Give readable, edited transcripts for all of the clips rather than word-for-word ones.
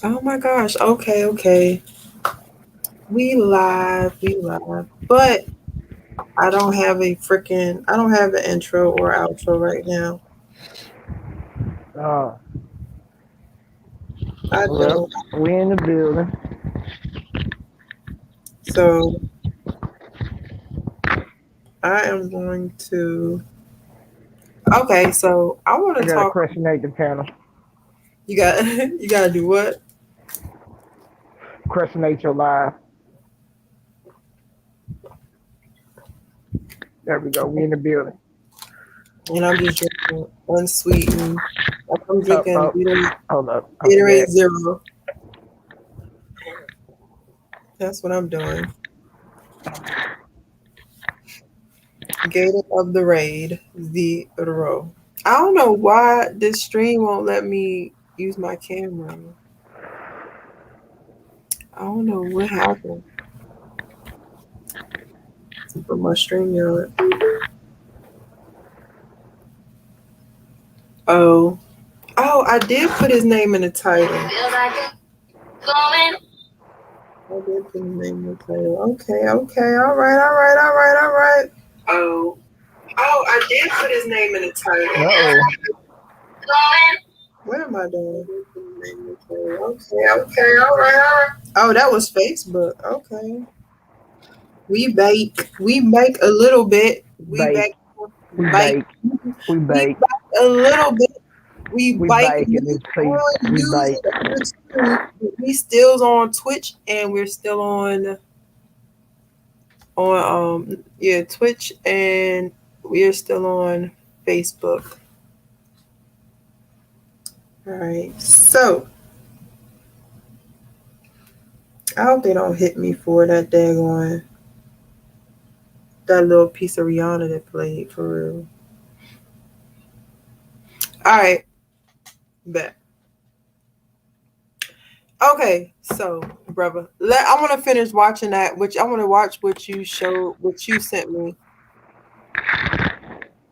Oh my gosh. Okay, okay. We live, we live. But I don't have an intro or outro right now. Uh, I well, don't. we in the building. So I am going to okay, so I want I to gotta talk. questionate the panel. You got you gotta do what? Questionate your life. There we go. We in the building. And I'm just drinking unsweetened. Like I'm Up, drinking up. Hold up. I Gatorade forget. Zero. That's what I'm doing. Gator of the Raid Zero. I don't know why this stream won't let me use my camera. I don't know what happened for my stream yard. Oh, oh, I did put his name in the title. I did put his name in the title. Okay, okay, all right, all right, all right, all right. Oh, oh, I did put his name in the title. Uh-oh. What am I doing? Okay, okay, all right, all right. Oh, that was Facebook. Okay. We bake a little bit. We Bake. bake, We bake, bake. We we bake. bake a little bit. We We bake bake in this place. on We bake. YouTube. We still on Twitch and we're still on yeah, Twitch, and we are still on Facebook. All right. So I hope they don't hit me for that daggone that little piece of Rihanna that played for real. All right, bet. Okay, so brother, I want to finish watching that. Which I want to watch what you showed, what you sent me.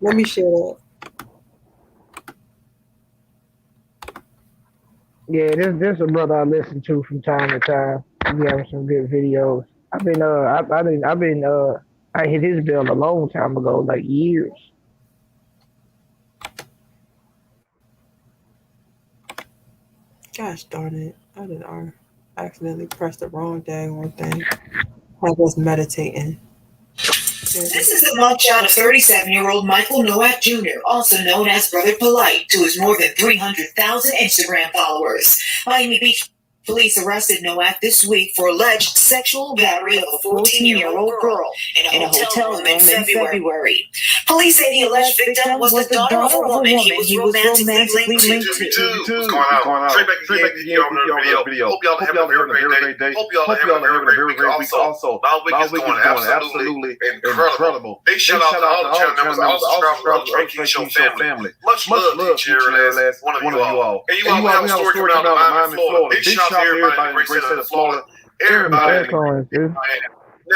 Let me share that. Yeah, this a brother I listen to from time to time. He having some good videos. I hit his bill a long time ago, like years. Gosh darn it! accidentally pressed the wrong daggone thing. I was meditating. This is the mugshot of 37-year-old Michael Nowak Jr., also known as Brother Polight, to his more than 300,000 Instagram followers. Miami Beach police arrested Nowak this week for alleged sexual battery of a 14-year-old girl in a hotel room in February. Police say the alleged victim was the daughter of a woman he was romantically linked to. What's going on? Straight back again with y'all video. Hope y'all are having a very great day. Hope y'all are having a very great week also. My week is going absolutely incredible. Big shout out to all the channel members, also subscribe to the Drake Show family. Much love to each and every last one of you all. And you all, we have a story coming out of Miami, Florida. Big shout out to everybody in the great state of Florida. Everybody.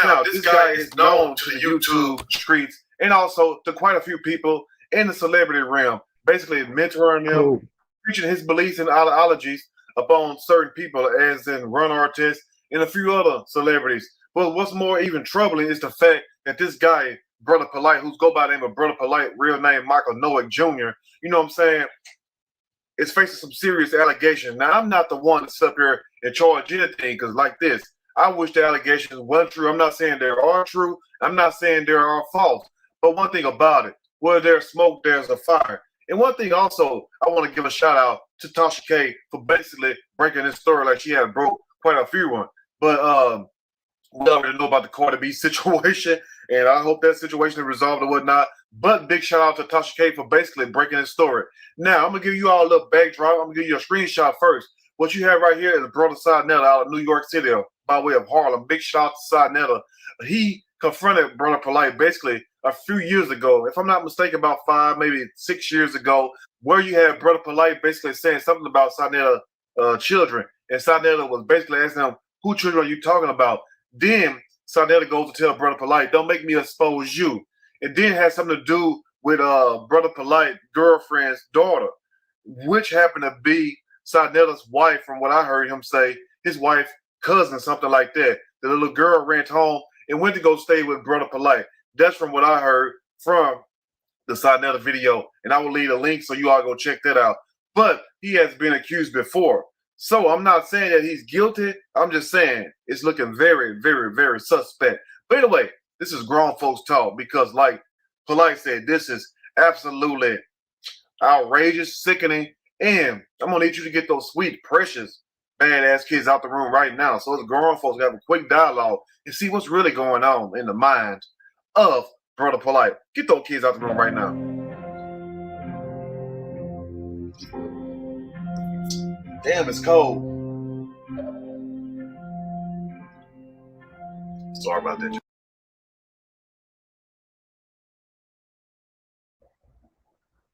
Now, this guy is known to the YouTube streets and also to quite a few people in the celebrity realm, basically mentoring them, preaching his beliefs and ideologies upon certain people, as in Ron Artest and a few other celebrities. But what's more even troubling is the fact that this guy, Brother Polight, who's go by the name of Brother Polight, real name Michael Nowak Jr., you know what I'm saying, is facing some serious allegations. Now, I'm not the one to sit up here and charge anything, because like this, I wish the allegations weren't true. I'm not saying they are true. I'm not saying they are false. But one thing about it, where there's smoke, there's a fire. And one thing also, I want to give a shout out to Tasha K for basically breaking this story like she had broke quite a few ones. But we already know about the Cardi B situation, and I hope that situation is resolved or whatnot. But big shout out to Tasha K for basically breaking this story. Now, I'm going to give you all a little backdrop. I'm going to give you a screenshot first. What you have right here is Brother Sidnetta out of New York City by way of Harlem. Big shout out to Sidnetta. He confronted Brother Polight basically a few years ago, if I'm not mistaken, about 5, maybe 6 years ago, where you had Brother Polight basically saying something about Sidnetta children. And Sidnetta was basically asking him, who children are you talking about? Then Sidnetta goes to tell Brother Polight, don't make me expose you. It then has something to do with Brother Polight girlfriend's daughter, which happened to be Sayinetho's wife, from what I heard him say, his wife, cousin, something like that. The little girl ran home and went to go stay with Brother Polight. That's from what I heard from the SayinTho video, and I will leave a link so you all go check that out. But he has been accused before. So I'm not saying that he's guilty. I'm just saying it's looking very, very, very suspect. But anyway, this is grown folks talk because, like Polight said, this is absolutely outrageous, sickening, and I'm going to need you to get those sweet, precious, badass kids out the room right now. So it's grown folks have a quick dialogue and see what's really going on in the mind of Brother Polight. Get those kids out the room right now. Damn, it's cold. Sorry about that.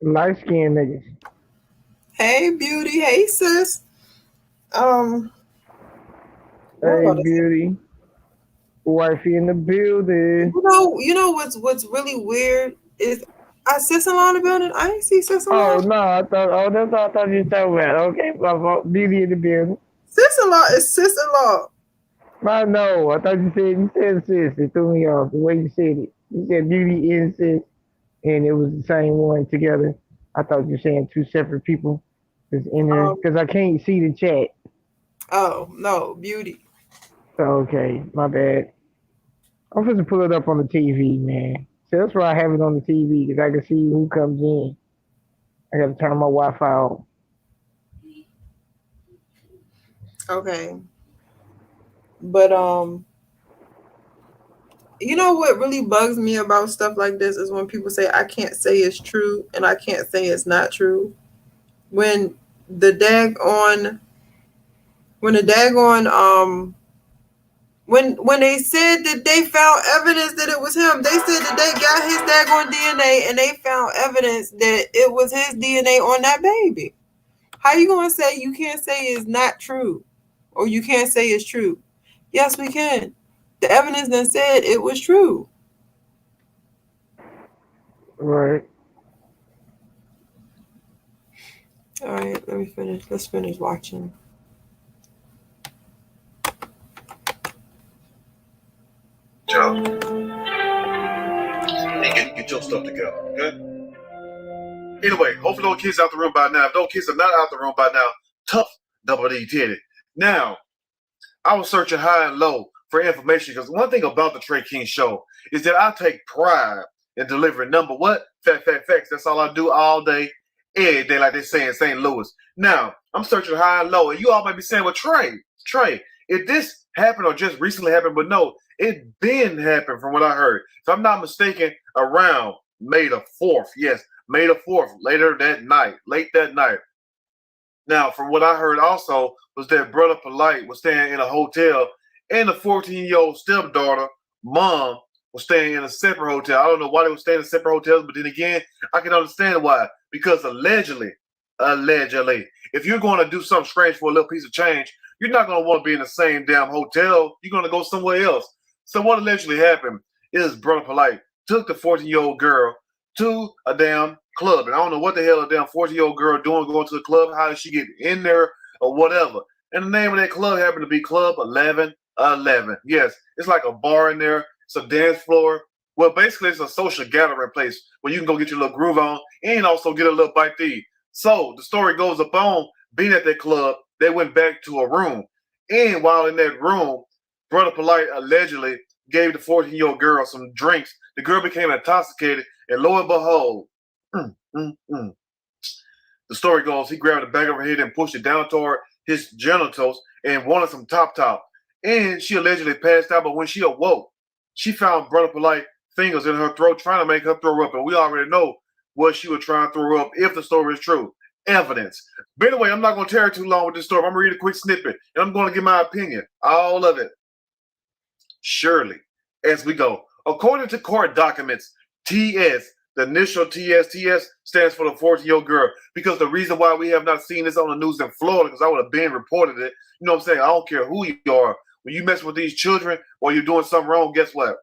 Light skinned niggas. Hey, beauty. Hey, sis. Hey, beauty. Wifey in the building. You know what's really weird is I sister-in-law in the building. I ain't see sister-in-law. Oh no, that's what I thought you were talking about. Okay, my fault. Beauty in the building. Sister-in-law is sister-in-law. I know. I thought you said sis. It threw me off the way you said it. You said beauty and sis, and it was the same one together. I thought you were saying two separate people. In there because I can't see the chat. Oh no, beauty. Okay, my bad. I'm supposed to pull it up on the TV, man. So that's why I have it on the TV, because I can see who comes in. I got to turn my Wi-Fi on. Okay. But, you know what really bugs me about stuff like this is when people say, I can't say it's true and I can't say it's not true. When they said that they found evidence that it was him, they said that they got his daggone DNA and they found evidence that it was his DNA on that baby. How you gonna say you can't say it's not true or you can't say it's true? Yes, we can. The evidence that said it was true. Right. All right, let me finish. Let's finish watching. Joe, get your stuff together, okay? Anyway, hopefully those kids out the room by now. If those kids are not out the room by now, tough double D Teddy. Now, I was searching high and low for information because one thing about the Trey King Show is that I take pride in delivering number what? Facts. That's all I do all day, every day, like they say in St. Louis. Now, I'm searching high and low, and you all might be saying, well, Trey, if this happened or just recently happened, but no, it been happened from what I heard. If I'm not mistaken, around May the 4th. Yes, May the 4th, late that night. Now, from what I heard also was that Brother Polight was staying in a hotel and the 14-year-old stepdaughter, mom, was staying in a separate hotel. I don't know why they were staying in separate hotels, but then again, I can understand why. Because allegedly, if you're going to do something strange for a little piece of change, you're not going to want to be in the same damn hotel. You're going to go somewhere else. So what allegedly happened is Brother Polight took the 14-year-old girl to a damn club. And I don't know what the hell a damn 14-year-old girl doing going to the club. How did she get in there or whatever? And the name of that club happened to be Club 1111. Yes, it's like a bar in there. It's a dance floor. Well, basically, it's a social gathering place where you can go get your little groove on and also get a little bite to eat. So the story goes upon being at that club, they went back to a room. And while in that room, Brother Polight allegedly gave the 14-year-old girl some drinks. The girl became intoxicated, and lo and behold, the story goes, he grabbed the back of her head and pushed it down toward his genitals and wanted some top. And she allegedly passed out, but when she awoke, she found Brother Polight fingers in her throat trying to make her throw up. And we already know what she was trying to throw up if the story is true. Evidence. But anyway, I'm not going to tear it too long with this story. I'm going to read a quick snippet, and I'm going to give my opinion. All of it. Surely, as we go. According to court documents, TS, the initial TS stands for the 14-year-old girl. Because the reason why we have not seen this on the news in Florida, because I would have been reported it. You know what I'm saying? I don't care who you are. When you mess with these children or you're doing something wrong, guess what?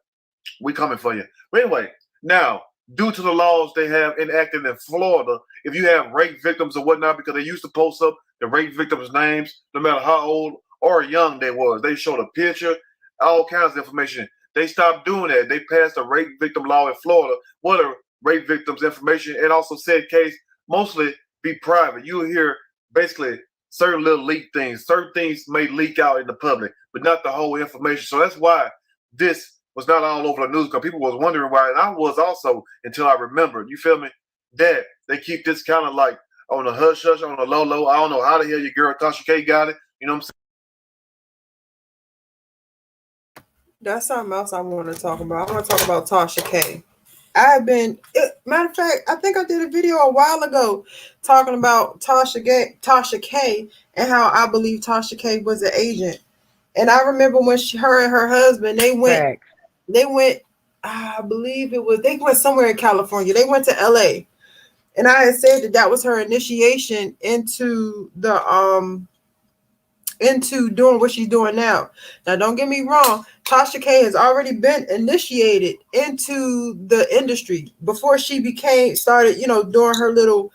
We coming for you. But anyway, now, due to the laws they have enacted in Florida, if you have rape victims or whatnot, because they used to post up the rape victims' names, no matter how old or young they was. They showed a picture, all kinds of information. They stopped doing that. They passed a rape victim law in Florida, where the rape victims' information and also said case mostly be private. You'll hear basically certain little leak things. Certain things may leak out in the public, but not the whole information. So that's why this was not all over the news, because people was wondering why, and I was also, until I remembered. You feel me? That they keep this kind of like on the hush hush, on the low low. I don't know how the hell your girl Tasha K got it. You know what I'm saying? That's something else I want to talk about. I want to talk about Tasha K. Matter of fact, I think I did a video a while ago talking about Tasha K and how I believe Tasha K was an agent. And I remember when her and her husband, they went, I believe it was, they went somewhere in California. They went to LA. And I had said that was her initiation into into doing what she's doing now. Now, don't get me wrong. Tasha K has already been initiated into the industry before she started, doing her little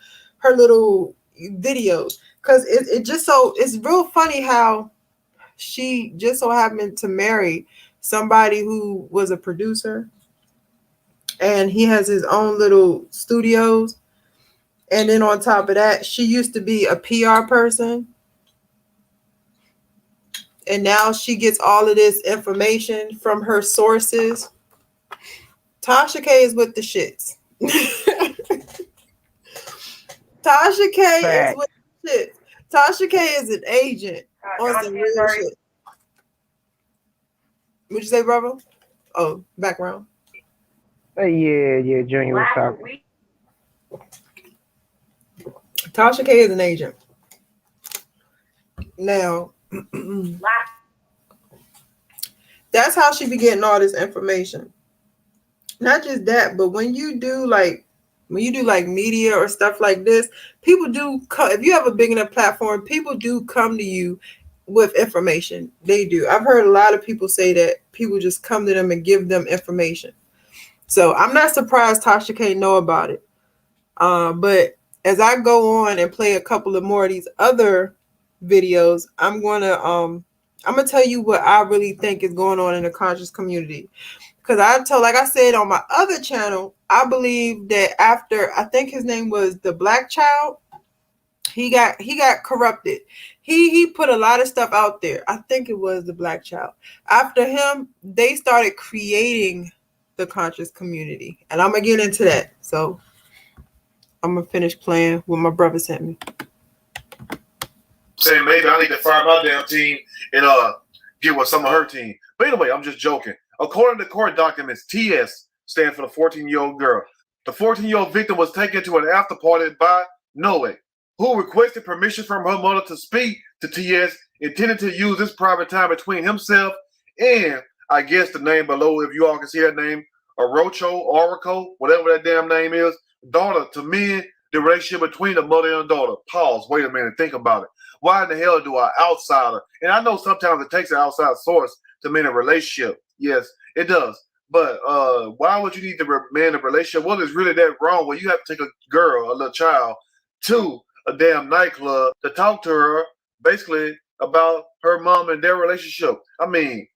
videos. Because it's real funny how she just so happened to marry somebody who was a producer, and he has his own little studios. And then on top of that, she used to be a PR person. And now she gets all of this information from her sources. Tasha K is with the shits. Tasha K is with the shits. Tasha K is an agent on some real shit. What'd you say, brother? Oh, background. Yeah, Junior was talking. Tasha K is an agent. Now, that's how she be getting all this information. Not just that, but when you do like media or stuff like this, people do come. If you have a big enough platform, people do come to you with information. They do. I've heard a lot of people say that people just come to them and give them information. So I'm not surprised Tasha K know about it. But as I go on and play a couple of more of these other videos, I'm gonna tell you what I really think is going on in the conscious community. Because like I said on my other channel, I believe that after, I think his name was the Black Child, he got corrupted. He put a lot of stuff out there. I think it was the Black Child. After him, they started creating the conscious community, and I'm gonna get into that. So I'm gonna finish playing what my brother sent me. Saying maybe I need to fire my damn team and get with some of her team. But anyway, I'm just joking. According to court documents, TS stands for the 14-year-old girl. The 14-year-old victim was taken to an after party by Noe, who requested permission from her mother to speak to TS, intended to use this private time between himself and, I guess the name below, if you all can see that name, Oracle, whatever that damn name is, daughter, to mend the relationship between the mother and daughter. Pause. Wait a minute. Think about it. Why in the hell do an outsider, and I know sometimes it takes an outside source to mend a relationship. Yes, it does. But why would you need to mend a relationship? What is really that wrong when you have to take a girl, a little child, to a damn nightclub to talk to her basically about her mom and their relationship? I mean,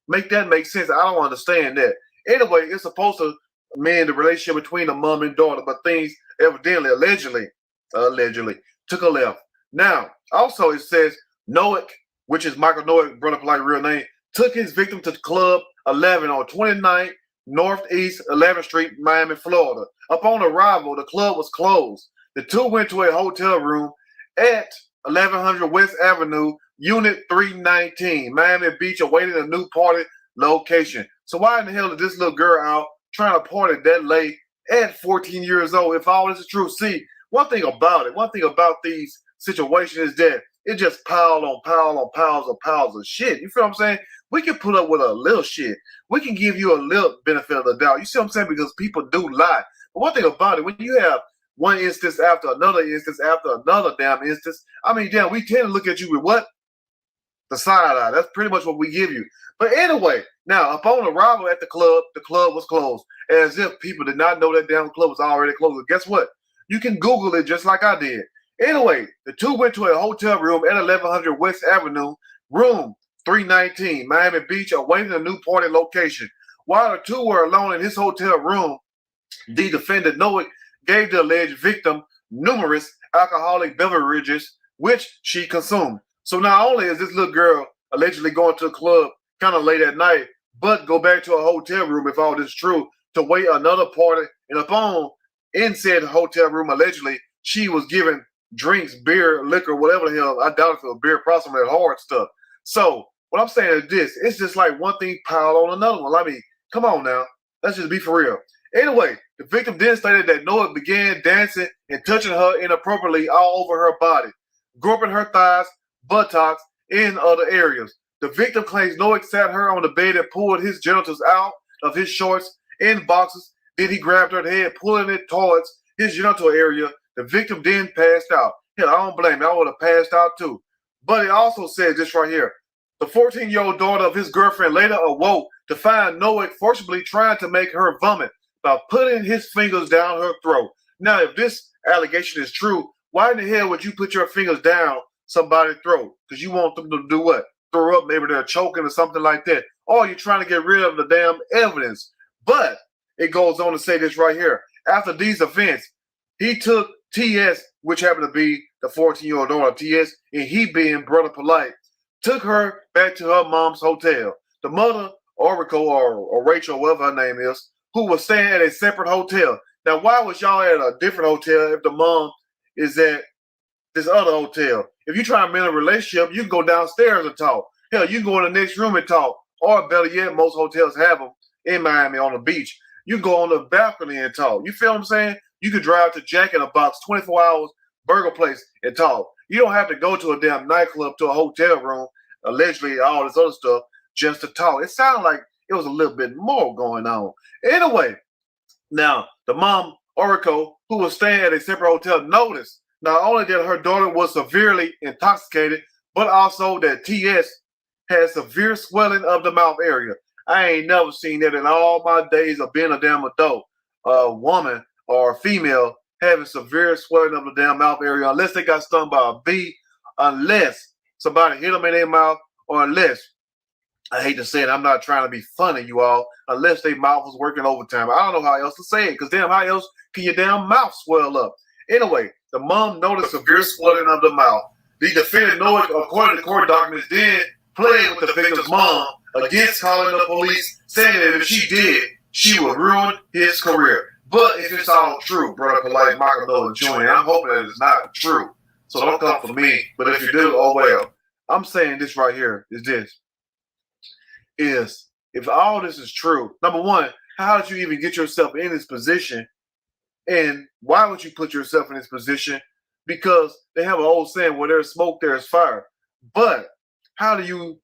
make that make sense. I don't understand that. Anyway, it's supposed to mend the relationship between the mom and daughter, but things evidently, allegedly, took a left. Now, also it says Noack, which is Michael Noack, Brother Polite real name, took his victim to Club 11 on 29 Northeast 11th Street, Miami, Florida. Upon arrival, the club was closed. The two went to a hotel room at 1100 West Avenue, Unit 319, Miami Beach, awaiting a new party location. So why in the hell is this little girl out trying to party that late at 14 years old? If all this is true, see, one thing about these situations is that it just piles of shit. You feel what I'm saying? We can put up with a little shit. We can give you a little benefit of the doubt. You see what I'm saying? Because people do lie. But one thing about it, when you have one instance after another instance after another damn instance, I mean, damn, we tend to look at you with what? The side eye. That's pretty much what we give you. But anyway, now, upon arrival at the club was closed. As if people did not know that damn club was already closed. Guess what? You can Google it just like I did. Anyway, the two went to a hotel room at 1100 West Avenue, room 319, Miami Beach, awaiting a new party location. While the two were alone in his hotel room, the defendant, Noah, gave the alleged victim numerous alcoholic beverages, which she consumed. So not only is this little girl allegedly going to a club kind of late at night, but go back to a hotel room, if all this is true, to wait another party. And upon in said hotel room, allegedly, she was given drinks, beer, liquor, whatever the hell. I doubt if it was beer, probably some of that hard stuff. So what I'm saying is this: it's just like one thing piled on another one. I mean, come on now, let's just be for real. Anyway, the victim then stated that Noah began dancing and touching her inappropriately all over her body, groping her thighs, buttocks, and other areas. The victim claims Noah sat her on the bed and pulled his genitals out of his shorts and boxes. Then he grabbed her head, pulling it towards his genital area. The victim then passed out. Hell, I don't blame him. I would have passed out too. But it also says this right here. The 14-year-old daughter of his girlfriend later awoke to find Noah forcibly trying to make her vomit by putting his fingers down her throat. Now, if this allegation is true, why in the hell would you put your fingers down somebody's throat? Because you want them to do what? Throw up, maybe they're choking or something like that. Or you're trying to get rid of the damn evidence. But it goes on to say this right here. After these events, he took T.S., which happened to be the 14-year-old daughter, T.S., and he being Brother Polight, took her back to her mom's hotel. The mother, Oracle or Rachel, whatever her name is, who was staying at a separate hotel. Now, why was y'all at a different hotel if the mom is at this other hotel? If you're trying to mend a relationship, you can go downstairs and talk. Hell, you can go in the next room and talk. Or better yet, most hotels have them in Miami on the beach. You can go on the balcony and talk. You feel what I'm saying? You could drive to Jack in the Box, 24 hours, burger place, and talk. You don't have to go to a damn nightclub, to a hotel room, allegedly all this other stuff, just to talk. It sounded like it was a little bit more going on. Anyway, now, the mom, Oracle, who was staying at a separate hotel, noticed not only that her daughter was severely intoxicated, but also that T.S. had severe swelling of the mouth area. I ain't never seen that in all my days of being a damn adult. A woman or a female having severe swelling of the damn mouth area, unless they got stung by a bee, unless somebody hit them in their mouth, or unless, I hate to say it, I'm not trying to be funny, you all, unless their mouth was working overtime. I don't know how else to say it, because damn, how else can your damn mouth swell up? Anyway, the mom noticed severe swelling of the mouth. The defendant, Noah, according to court documents, then played with the victim's mom against calling the police, saying that if she did, she would ruin his career. But if it's all true, Brother Polight, Michael Noah Jr., I'm hoping that it's not true. So don't come for me. But if you do, oh well. I'm saying this right here is this. Is if all this is true, number one, how did you even get yourself in this position? And why would you put yourself in this position? Because they have an old saying, where there's smoke, there's fire. But how do you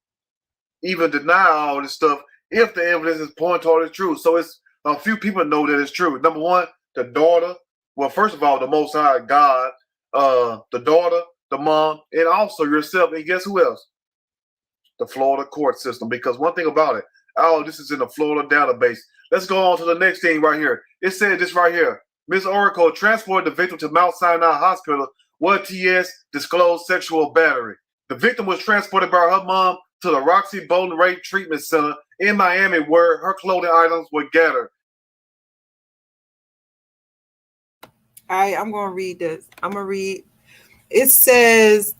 even deny all this stuff if the evidence is pointing toward the truth? So it's a few people know that it's true. Number one, the daughter. Well, first of all, the Most High God, the daughter, the mom, and also yourself. And guess who else? The Florida court system. Because one thing about it, all this is in the Florida database. Let's go on to the next thing right here. It said this right here. Ms. Oracle transported the victim to Mount Sinai Hospital where T.S. disclosed sexual battery. The victim was transported by her mom to the Roxy Bolden Rape Treatment Center in Miami, where her clothing items were gathered. All right, I'm going to read this. I'm going to read. It says,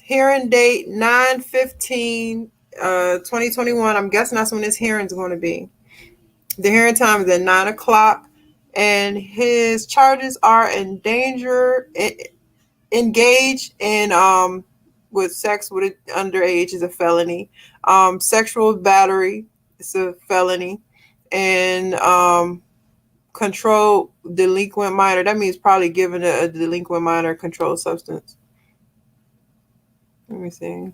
hearing date 9/15, 2021. I'm guessing that's when this hearing is going to be. The hearing time is at 9 o'clock, and his charges are engaged in with sex with an underage is a felony. Sexual battery is a felony, and controlled delinquent minor. That means probably giving a delinquent minor a controlled substance. Let me see.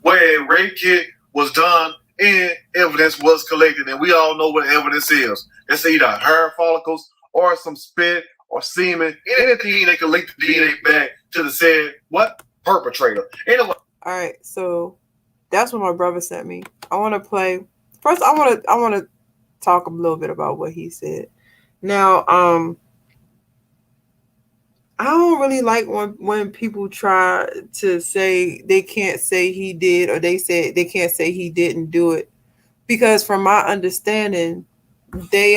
Where a rape kit was done and evidence was collected, and we all know what evidence is. It's either hair follicles or some spit or semen, anything that can link the DNA back to the said what perpetrator. Anyway. All right, so that's what my brother sent me. I want to play. First, I want to talk a little bit about what he said. Now, I don't really like when people try to say they can't say he did, or they can't say he didn't do it, because from my understanding, they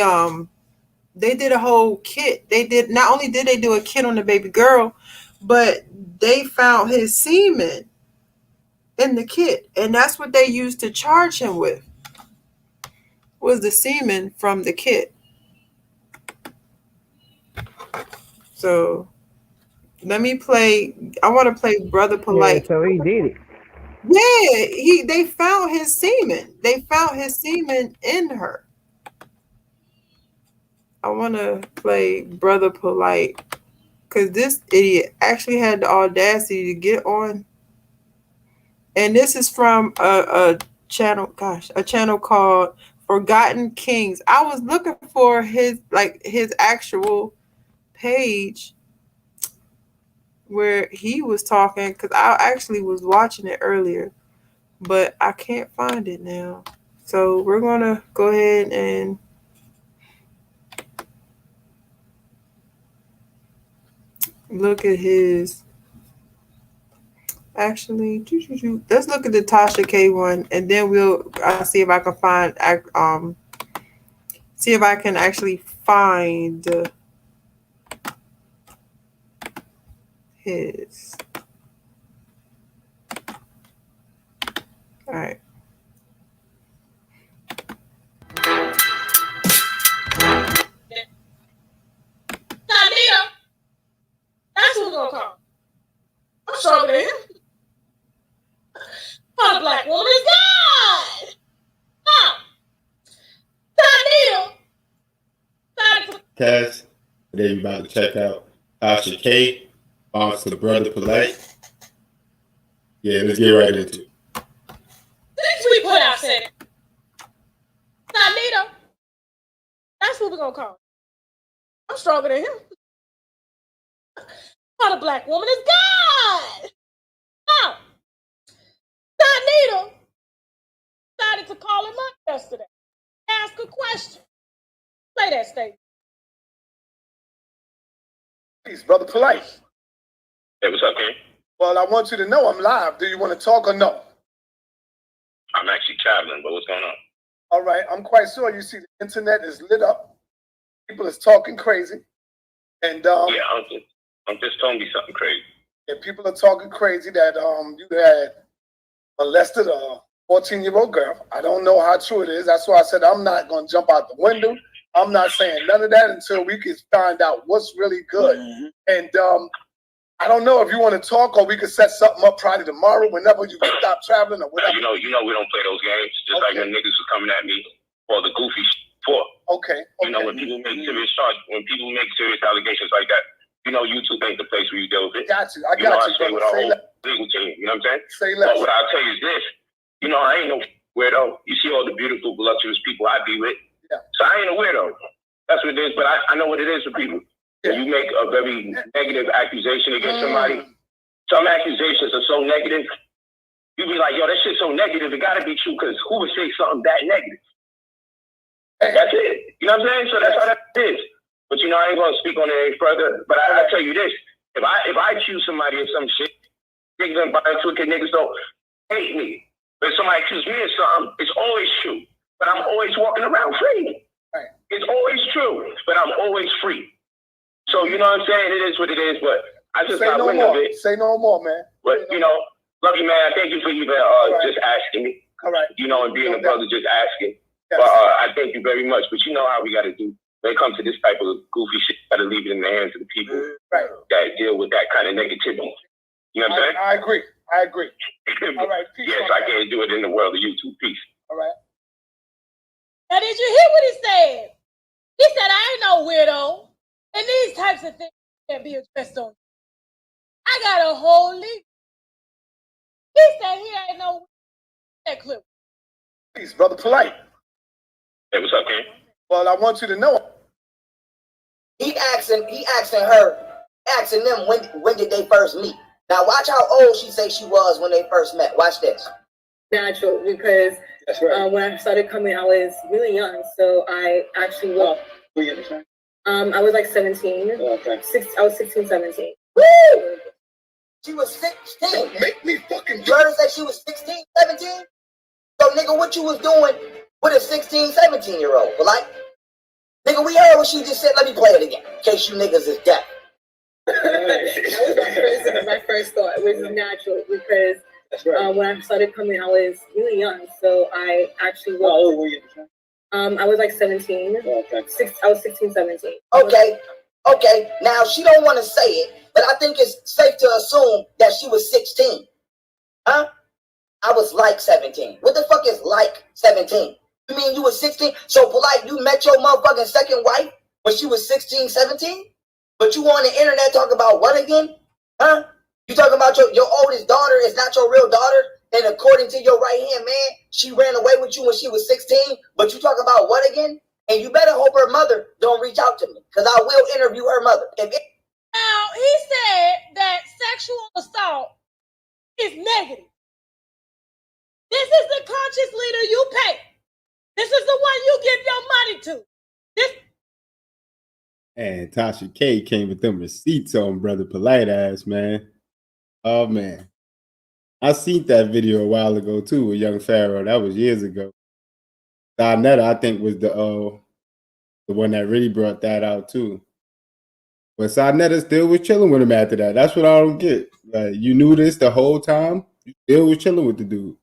did a whole kit. They did, not only did they do a kit on the baby girl, but they found his semen in the kit, and that's what they used to charge him with, was the semen from the kit. So let me play. I want to play Brother Polight. Yeah, so he did it. Yeah, they found his semen. They found his semen in her. I want to play Brother Polight because this idiot actually had the audacity to get on. And this is from a channel, a channel called Forgotten Kings. I was looking for his actual page where he was talking, because I actually was watching it earlier, but I can't find it now. So we're gonna go ahead and look at his. Actually, let's look at the Tasha K one, and then I'll see if I can find see if I can actually find his. All right. That's who we're gonna call. I'm stronger than him. A black woman is God. Taz, today we're about to check out Tasha K, also Brother Polight. Yeah, let's get right into it. Things we put out said. Tanito. That's who we're gonna call. I'm stronger than him. Not a black woman is God. Now, Tanito decided to call him up yesterday. Ask a question. Play that statement. Please, Brother Polight. Hey, what's up, King? Well, I want you to know I'm live. Do you want to talk or no? I'm actually traveling, but what's going on? All right, I'm quite sure you see the internet is lit up. People is talking crazy. And yeah, I'm just telling you something crazy. Yeah, people are talking crazy that you had molested a 14-year-old girl. I don't know how true it is. That's why I said I'm not gonna jump out the window. I'm not saying none of that until we can find out what's really good. Mm-hmm. And I don't know if you want to talk, or we could set something up probably tomorrow whenever you can stop traveling or whatever. You know, we don't play those games. Just like when niggas was coming at me for the goofy for. Okay. You know, when people make serious charges, when people make serious allegations like that, you know, YouTube ain't the place where you deal with it. Got you. I got you. I stay with our whole legal team. You know what I'm saying? Say less. But what I'll tell you is this. You know, I ain't no weirdo. You see all the beautiful, voluptuous people I be with. Yeah. So I ain't a weirdo. That's what it is. But I know what it is for people. Yeah. When you make a very negative accusation against somebody, some accusations are so negative, you be like, yo, that shit's so negative, it gotta be true, because who would say something that negative? That's it. You know what I'm saying? So that's how that is. But you know, I ain't gonna speak on it any further. But I tell you this: if I accuse somebody of some shit, niggas gonna buy into it, because niggas don't hate me. But if somebody accuses me of something, it's always true. But I'm always walking around free. Right. It's always true, but I'm always free. So you know what I'm saying? It is what it is. But I just got wind of it. Say no more, man. But you know, love you, man. Thank you for even just asking me. All right. You know, and being a brother, just asking. Yes. But I thank you very much. But you know how we got to do when it comes to this type of goofy shit. Got to leave it in the hands of the people that deal with that kind of negativity. You know what I'm saying? I agree. All right. Peace. Yes, I can't do it in the world of YouTube. Peace. All right. Now, did you hear what he said? He said, I ain't no weirdo. And these types of things can't be addressed on. I got a whole leak. He said he ain't no that clip. Please, Brother Polight. Hey, what's up, King? Well, I want you to know. He asking them when did they first meet. Now watch how old she say she was when they first met. Watch this. Natural, because when I started coming, I was really young. So I actually I was like 17. Okay. I was 16, 17. Woo! She was 16. Don't make me fucking You heard her say she was 16, 17? So, nigga, what you was doing with a 16, 17-year-old? Well, like, nigga, we heard what she just said. Let me play it again, in case you niggas is deaf. That was my first thought, which is natural because when I started coming, I was really young. So I actually How old were you? I was like 17. Okay. I was 16, 17. Okay. Now, she don't want to say it, but I think it's safe to assume that she was 16. Huh? I was like 17. What the fuck is like 17? You mean you was 16? So, Polight, you met your motherfucking second wife when she was 16, 17? But you on the internet talking about what again? Huh? You talking about your oldest daughter is not your real daughter? And according to your right-hand man, she ran away with you when she was 16? But you talking about what again? And you better hope her mother don't reach out to me, because I will interview her mother. Now, he said that sexual assault is negative. This is the conscious leader you pay. This is the one you give your money to. And Tasha K came with them receipts on Brother Polight ass, man. Oh, man. I seen that video a while ago, too, with Young Pharaoh. That was years ago. Donetta, I think, was the one that really brought that out, too. But Sarnetta still was chilling with him after that. That's what I don't get. Like, you knew this the whole time. You still was chilling with the dude.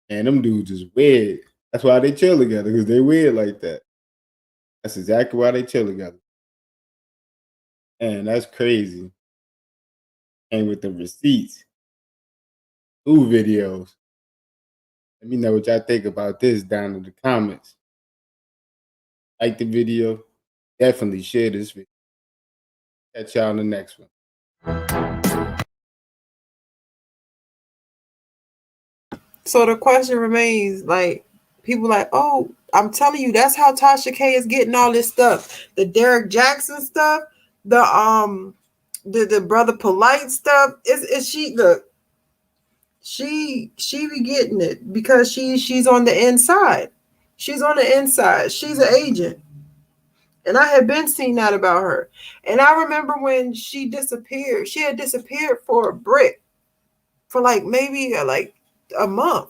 And them dudes is weird. That's why they chill together, because they weird like that. That's exactly why they chill together. And that's crazy. And with the receipts. 2 videos. Let me know what y'all think about this down in the comments. Like the video. Definitely share this video. Catch y'all on the next one. So the question remains, like, people like, oh, I'm telling you, that's how Tasha K is getting all this stuff. The Derek Jackson stuff, the Brother Polight stuff. Is she look? She be getting it because she's on the inside. She's on the inside. She's an agent. And I had been seeing that about her. And I remember when she disappeared. She had disappeared for a brick. For like maybe like a month.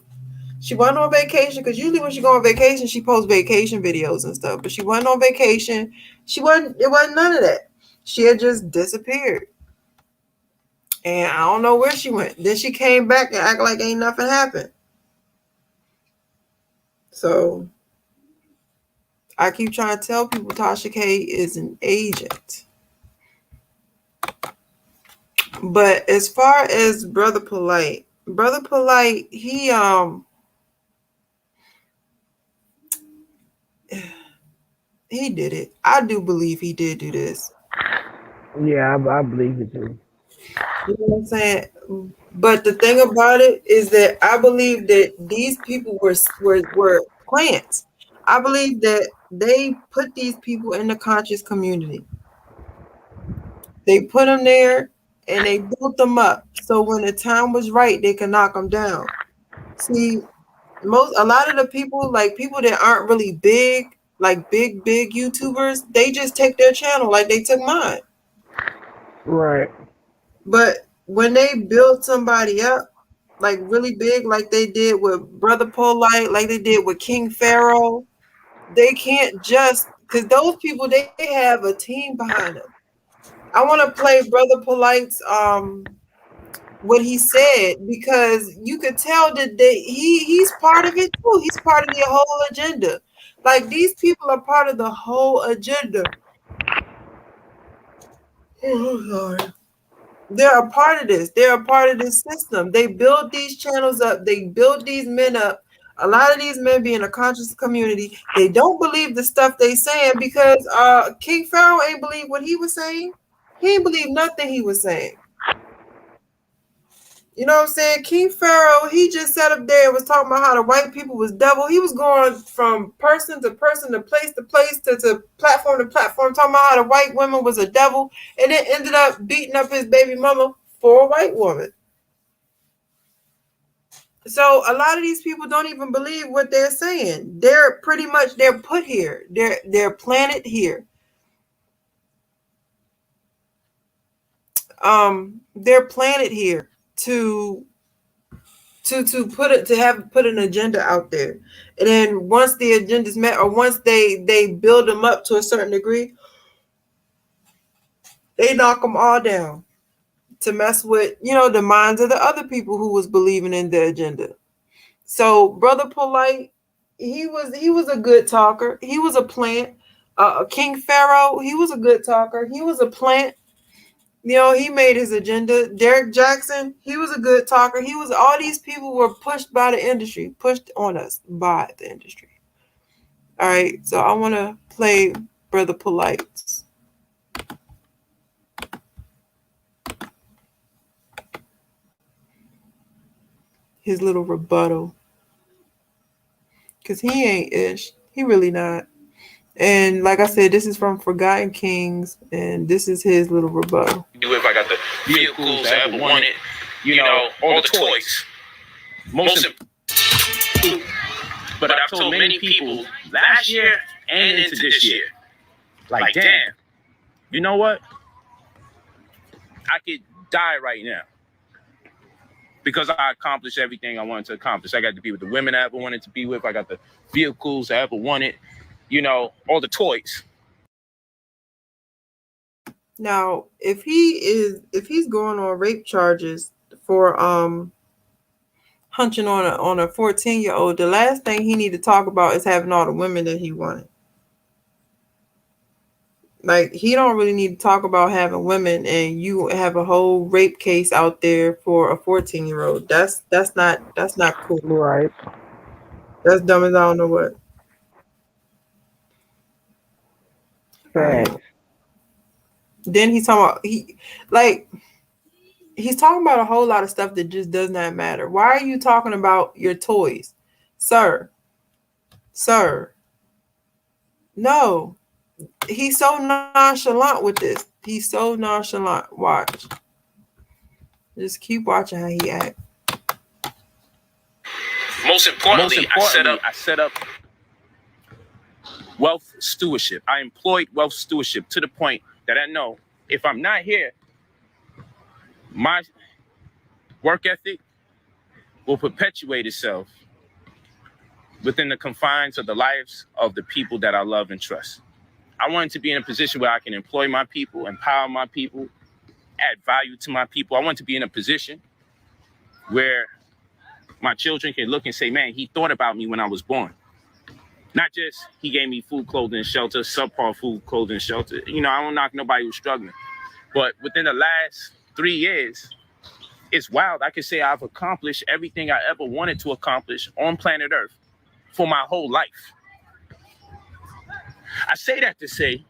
She went on vacation because usually when she go on vacation, she posts vacation videos and stuff. But she went on vacation. It wasn't none of that. She had just disappeared. And I don't know where she went. Then she came back and act like ain't nothing happened. So I keep trying to tell people Tasha K is an agent. But as far as Brother Polight, he did it. I do believe he did do this. Yeah, I believe it too. You know what I'm saying? But the thing about it is that I believe that these people were plants. I believe that they put these people in the conscious community. They put them there and they built them up. So when the time was right, they could knock them down. See, a lot of the people, like people that aren't really big, like big YouTubers, they just take their channel like they took mine. Right. But when they build somebody up, like really big, like they did with Brother Polight, like they did with King Pharaoh, they can't just, because those people, they have a team behind them. I want to play Brother Polight's what he said, because you could tell that he's part of it too. He's part of the whole agenda. Like these people are part of the whole agenda. Oh Lord. They're a part of this. They're a part of this system. They build these channels up. They build these men up. A lot of these men be in a conscious community. They don't believe the stuff they saying because King Pharaoh ain't believe what he was saying. He ain't believe nothing he was saying. You know what I'm saying? King Pharaoh, he just sat up there and was talking about how the white people was devil. He was going from person to person, to place to platform to platform, talking about how the white woman was a devil, and then ended up beating up his baby mama for a white woman. So a lot of these people don't even believe what they're saying. They're put here. They're planted here. they're planted here to put an agenda out there, and then once the agenda's met, or once they build them up to a certain degree, they knock them all down to mess with, the minds of the other people who was believing in the agenda. So Brother Polight, he was a good talker. He was a plant. King Pharaoh, he was a good talker. He was a plant. He made his agenda. Derek Jackson, he was a good talker. All these people were pushed by the industry, pushed on us by the industry. All right, so I want to play Brother Polight's. His little rebuttal. Because he ain't ish. He really not. And like I said, this is from Forgotten Kings, and this is his little rebuttal. If I got the vehicles I ever wanted, all the toys. But I've told many people last year and into this year, like, damn, you know what? I could die right now because I accomplished everything I wanted to accomplish. I got to be with the women I ever wanted to be with. I got the vehicles I ever wanted. All the toys. Now, if he's going on rape charges for hunching on a 14-year-old, the last thing he need to talk about is having all the women that he wanted. Like, he don't really need to talk about having women, and you have a whole rape case out there for a 14-year-old. That's not cool. Right. That's dumb as I don't know what. Right. Then he's talking about he's talking about a whole lot of stuff that just does not matter. Why are you talking about your toys? Sir. No. He's so nonchalant with this. He's so nonchalant. Watch. Just keep watching how he acts. Most importantly, I set up wealth stewardship. I employed wealth stewardship to the point that I know if I'm not here, my work ethic will perpetuate itself within the confines of the lives of the people that I love and trust. I wanted to be in a position where I can employ my people, empower my people, add value to my people. I want to be in a position where my children can look and say, man, he thought about me when I was born. Not just he gave me food, clothing, and shelter, subpar food, clothing, and shelter. I don't knock nobody who's struggling. But within the last 3 years, it's wild. I can say I've accomplished everything I ever wanted to accomplish on planet Earth for my whole life. I say that to say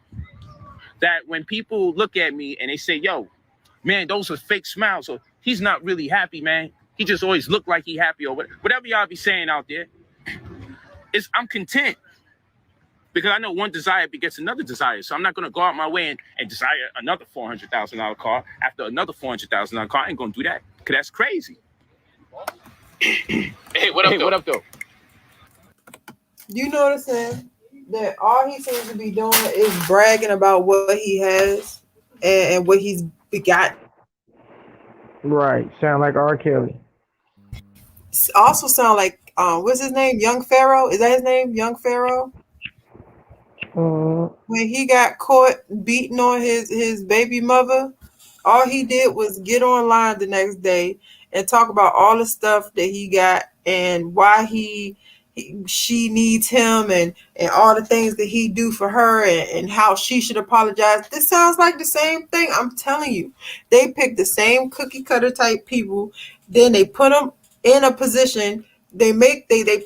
that when people look at me and they say, yo, man, those are fake smiles, or he's not really happy, man. He just always look like he happy, or whatever y'all be saying out there. I'm content because I know one desire begets another desire. So I'm not going to go out my way and desire another $400,000 car after another $400,000 car. I ain't going to do that because that's crazy. Hey, what up, though? You noticing that all he seems to be doing is bragging about what he has and what he's begotten. Right. Sound like R. Kelly. Also sound like, what's his name? Young Pharaoh? Is that his name? Young Pharaoh? When he got caught beating on his baby mother, all he did was get online the next day and talk about all the stuff that he got and why she needs him and all the things that he do for her and how she should apologize. This sounds like the same thing. I'm telling you, they pick the same cookie cutter type people, then they put them in a position. They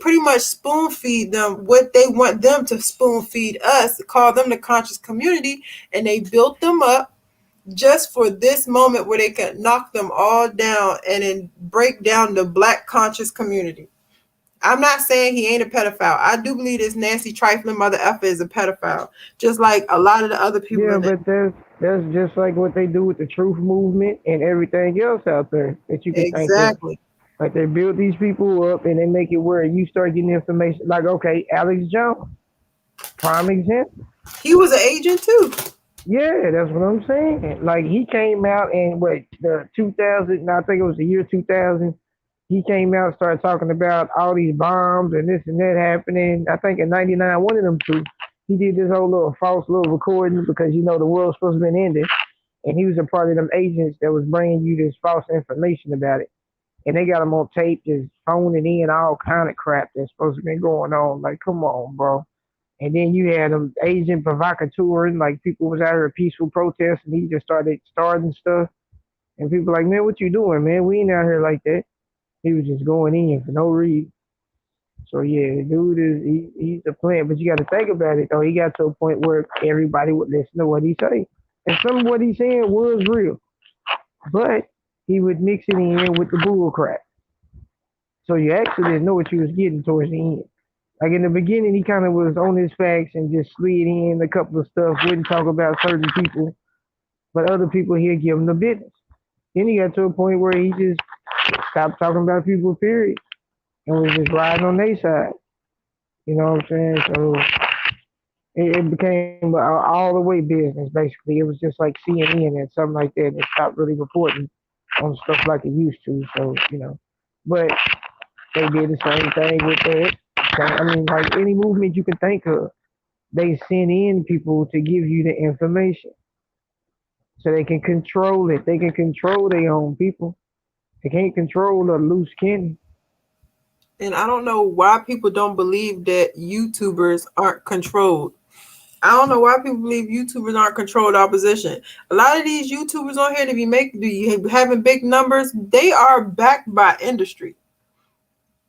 pretty much spoon feed them what they want them to spoon feed us, call them the conscious community, and they built them up just for this moment where they can knock them all down and then break down the Black conscious community. I'm not saying he ain't a pedophile. I do believe this nasty trifling mother effer is a pedophile, just like a lot of the other people. Yeah, but that's just like what they do with the truth movement and everything else out there that you can exactly. Like they build these people up and they make it where you start getting information. Like, okay, Alex Jones, prime example. He was an agent too. Yeah, that's what I'm saying. Like he came out and the 2000, I think it was the year 2000. He came out and started talking about all these bombs and this and that happening. I think in '99, one of them two, he did this whole little false little recording because the world's supposed to be ending, and he was a part of them agents that was bringing you this false information about it, and they got him on tape just phoning in all kind of crap that's supposed to be going on. Like, come on, bro. And then you had them Asian provocateuring, like people was out here at peaceful protest, and he just started starting stuff. And people like, man, what you doing, man? We ain't out here like that. He was just going in for no reason. So yeah, the dude he's a plant, but you got to think about it though. He got to a point where everybody would listen to what he say, and some of what he saying was real, but he would mix it in with the bull crap. So you actually didn't know what you was getting towards the end. Like in the beginning, he kind of was on his facts and just slid in a couple of stuff, wouldn't talk about certain people, but other people he'd give him the business. Then he got to a point where he just stopped talking about people, period, and was just riding on their side. You know what I'm saying? So it became all the way business, basically. It was just like CNN and something like that. It stopped really reporting on stuff like it used to. So, but they did the same thing with that. I mean, like any movement you can think of, they send in people to give you the information so they can control it. They can control their own people. They can't control a loose cannon. And I don't know why people don't believe that YouTubers aren't controlled. I don't know why people believe YouTubers aren't controlled opposition. A lot of these YouTubers on here to be having big numbers, they are backed by industry.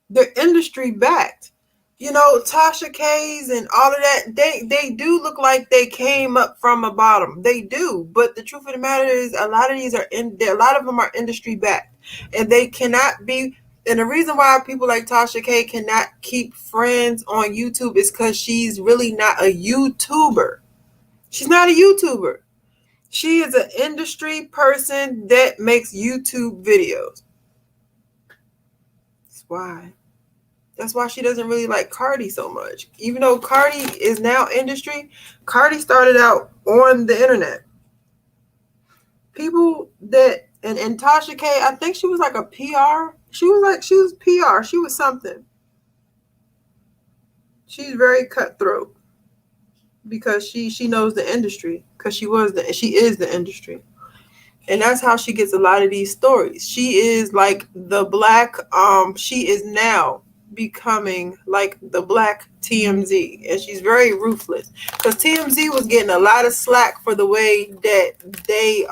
They're industry backed. Tasha K's and all of that, they do look like they came up from a bottom. They do. But the truth of the matter is a lot of them are industry backed. And they cannot be. And the reason why people like Tasha K cannot keep friends on YouTube is because she's really not a YouTuber. She's not a YouTuber. She is an industry person that makes YouTube videos. That's why. That's why she doesn't really like Cardi so much. Even though Cardi is now industry, Cardi started out on the internet. People that, and Tasha K, I think she was like a PR. She was PR. She was something. She's very cutthroat because she knows the industry because she is the industry. And that's how she gets a lot of these stories. She is like the black, she is now becoming like the black TMZ, and she's very ruthless because TMZ was getting a lot of slack for the way that they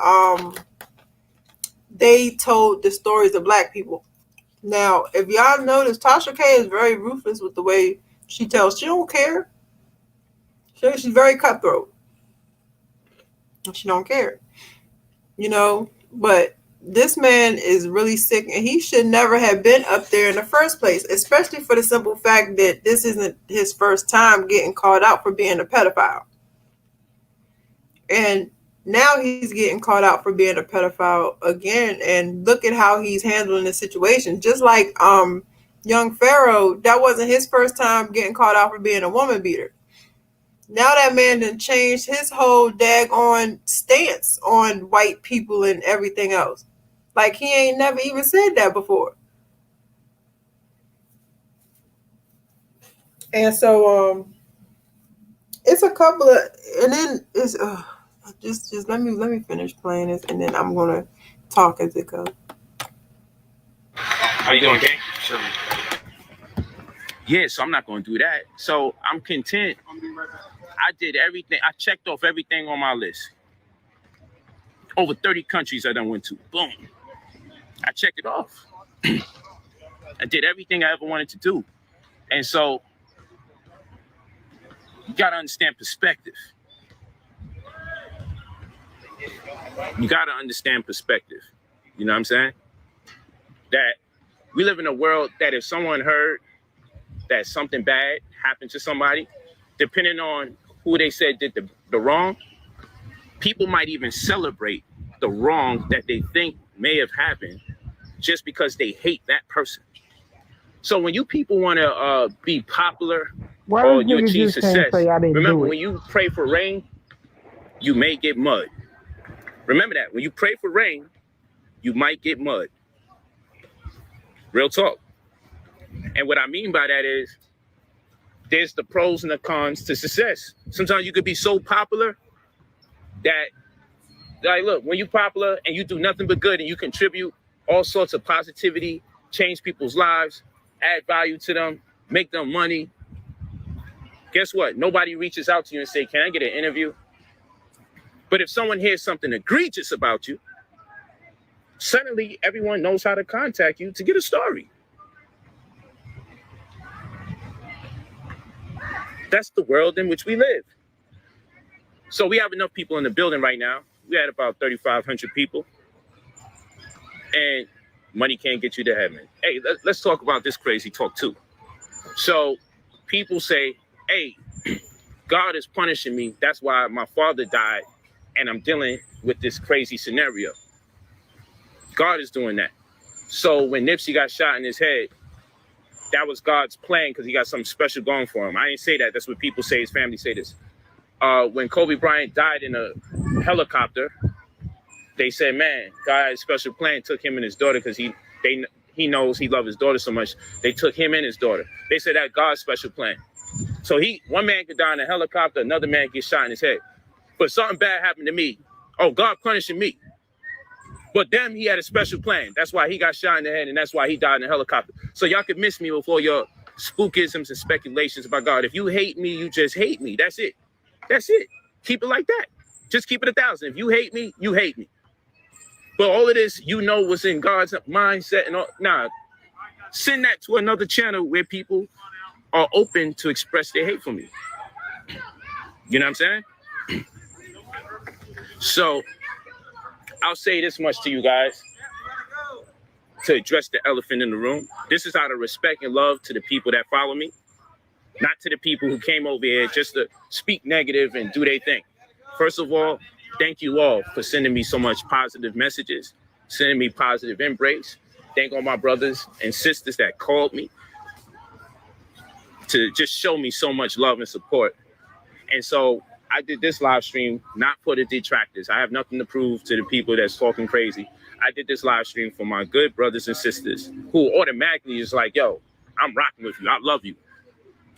told the stories of black people. Now, if y'all notice, Tasha K is very ruthless with the way she tells. She don't care. She's very cutthroat. She don't care. But this man is really sick, and he should never have been up there in the first place, especially for the simple fact that this isn't his first time getting called out for being a pedophile. And now he's getting called out for being a pedophile again, and look at how he's handling the situation. Just like young Pharaoh, that wasn't his first time getting called out for being a woman beater. Now that man done changed his whole daggone stance on white people and everything else. Like he ain't never even said that before. And so it's a couple of, and then it's just let me finish playing this, and then I'm gonna talk as it goes. How you doing, Kay? Sure. Yeah, so I'm not gonna do that. So I'm content. I did everything. I checked off everything on my list. Over 30 countries I done went to. Boom. I checked it off. I did everything I ever wanted to do. And so you got to understand perspective. You got to understand perspective. You know what I'm saying? That we live in a world that if someone heard that something bad happened to somebody, depending on who they said did the wrong, people might even celebrate the wrong that they think may have happened just because they hate that person. So when you people want to be popular or you achieve success, remember when you pray for rain, you may get mud. Remember that. When you pray for rain, you might get mud. Real talk. And what I mean by that is there's the pros and the cons to success. Sometimes you could be so popular that, like, look, when you're popular and you do nothing but good and you contribute all sorts of positivity, change people's lives, add value to them, make them money, guess what? Nobody reaches out to you and say, can I get an interview? But if someone hears something egregious about you, suddenly everyone knows how to contact you to get a story. That's the world in which we live. So we have enough people in the building right now. We had about 3,500 people. And money can't get you to heaven. Hey, let's talk about this crazy talk too. So people say, hey, God is punishing me. That's why my father died. And I'm dealing with this crazy scenario. God is doing that. So when Nipsey got shot in his head, that was God's plan because he got something special going for him. I didn't say that. That's what people say. His family say this. When Kobe Bryant died in a helicopter, they said, man, God had a special plan, took him and his daughter because he knows he loved his daughter so much. They took him and his daughter. They said that God's special plan. So one man could die in a helicopter, another man gets shot in his head. But something bad happened to me. Oh, God punishing me. But then he had a special plan. That's why he got shot in the head, and that's why he died in a helicopter. So y'all could miss me with all your spookisms and speculations about God. If you hate me, you just hate me. That's it. That's it. Keep it like that. Just keep it 1,000. If you hate me, you hate me. But all of this, you know what's in God's mindset and all. Nah, send that to another channel where people are open to express their hate for me. You know what I'm saying? So I'll say this much to you guys to address the elephant in the room. This is out of respect and love to the people that follow me, not to the people who came over here just to speak negative and do their thing. First of all, thank you all for sending me so much positive messages, sending me positive embrace. Thank all my brothers and sisters that called me to just show me so much love and support. And so I did this live stream not for the detractors. I have nothing to prove to the people that's talking crazy. I did this live stream for my good brothers and sisters who automatically is like, yo, I'm rocking with you. I love you.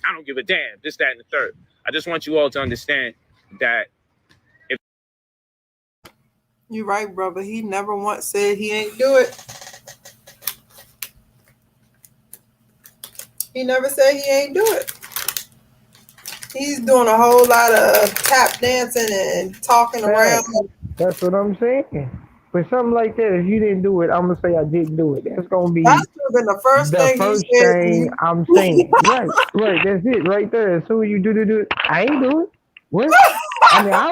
I don't give a damn. This, that, and the third. I just want you all to understand that if you're right, brother. He never once said he ain't do it. He never said he ain't do it. He's doing a whole lot of tap dancing and talking around. That's what I'm saying. But something like that, if you didn't do it, I'm gonna say I didn't do it. That's gonna be That's been the first thing I'm saying. Right. That's it, right there. As soon as you do it, I ain't do it. What? I mean, I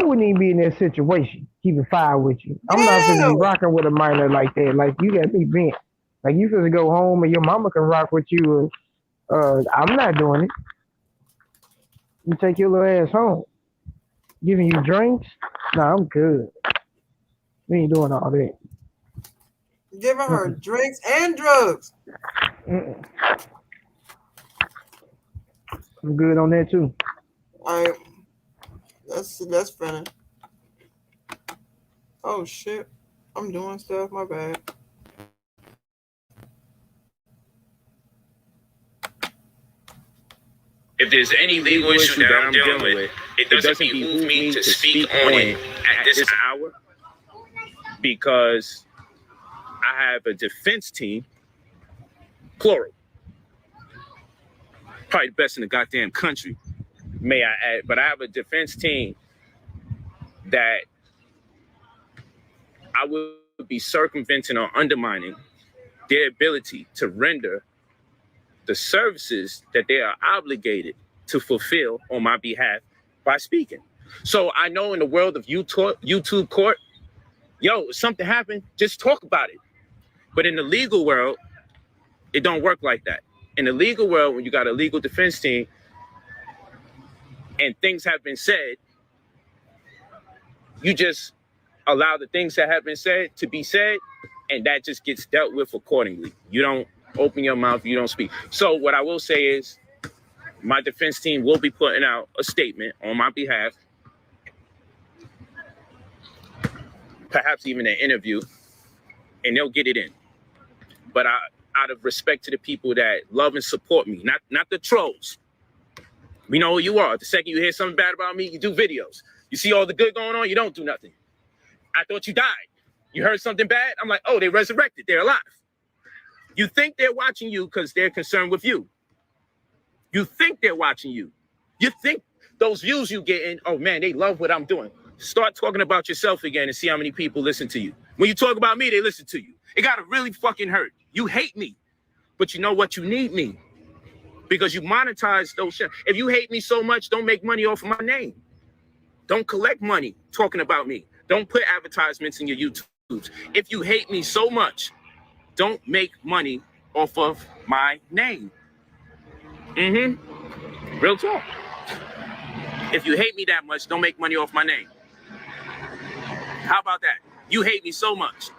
wouldn't even be in that situation. Keep it fire with you. I'm not gonna be rocking with a minor like that. Like you got me bent. Like you supposed to go home and your mama can rock with you. I'm not doing it. You take your little ass home. Giving you drinks? Nah, I'm good. We ain't doing all that. Giving her drinks and drugs. I'm good on that too. All right. That's funny. Oh shit. I'm doing stuff, my bad. If there's any legal issue that I'm dealing with, it doesn't behoove me to speak on it at this hour because I have a defense team, plural. Probably the best in the goddamn country, may I add. But I have a defense team that I would be circumventing or undermining their ability to render the services that they are obligated to fulfill on my behalf by speaking. So I know in the world of YouTube court, yo, if something happened, just talk about it. But in the legal world, it don't work like that. In the legal world, when you got a legal defense team and things have been said, you just allow the things that have been said to be said, and that just gets dealt with accordingly. You don't open your mouth, you don't speak. So what I will say is my defense team will be putting out a statement on my behalf perhaps even an interview, and they'll get it in. But out of respect to the people that love and support me, not the trolls. We know who you are. The second you hear something bad about me, you do videos. You see all the good going on, you don't do nothing. I thought you died. You heard something bad? I'm like, oh, they resurrected. They're alive. You think they're watching you because they're concerned with you. You think they're watching you. You think those views you get in, oh man, they love what I'm doing. Start talking about yourself again and see how many people listen to you. When you talk about me, they listen to you. It gotta really fucking hurt. You hate me, but you know what? You need me because you monetize those shit. If you hate me so much, don't make money off of my name. Don't collect money talking about me. Don't put advertisements in your YouTubes. If you hate me so much, don't make money off of my name. Real talk. If you hate me that much, don't make money off my name. How about that? You hate me so much.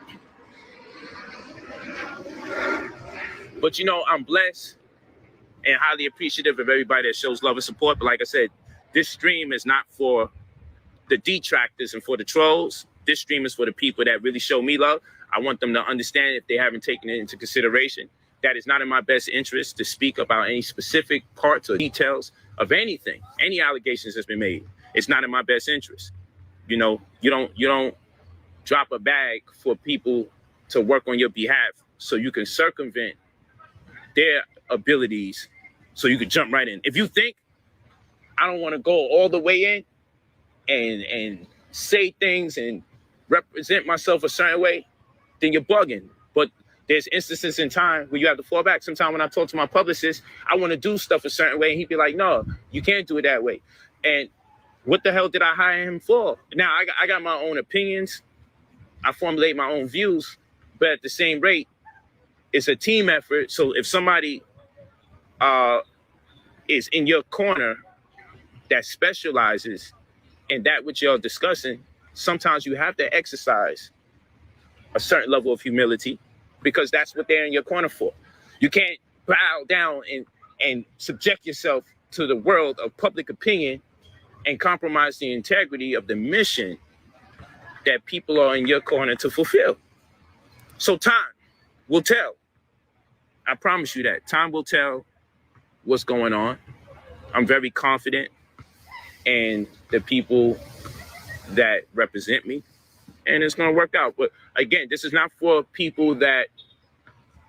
But you know, I'm blessed and highly appreciative of everybody that shows love and support. But like I said, this stream is not for the detractors and for the trolls. This stream is for the people that really show me love. I want them to understand, if they haven't taken it into consideration, that it's not in my best interest to speak about any specific parts or details of anything, any allegations that's been made. It's not in my best interest. You know, you don't drop a bag for people to work on your behalf so you can circumvent their abilities so you can jump right in. If you think I don't want to go all the way in and say things and represent myself a certain way, then you're bugging. But there's instances in time where you have to fall back. Sometimes when I talk to my publicist, I want to do stuff a certain way, and he'd be like, no, you can't do it that way. And what the hell did I hire him for? Now, I got my own opinions. I formulate my own views, but at the same rate, it's a team effort. So if somebody is in your corner that specializes in that which you're discussing, sometimes you have to exercise a certain level of humility, because that's what they're in your corner for. You can't bow down and subject yourself to the world of public opinion and compromise the integrity of the mission that people are in your corner to fulfill. So time will tell. I promise you that. Time will tell what's going on. I'm very confident in the people that represent me, and it's going to work out. But again, this is not for people that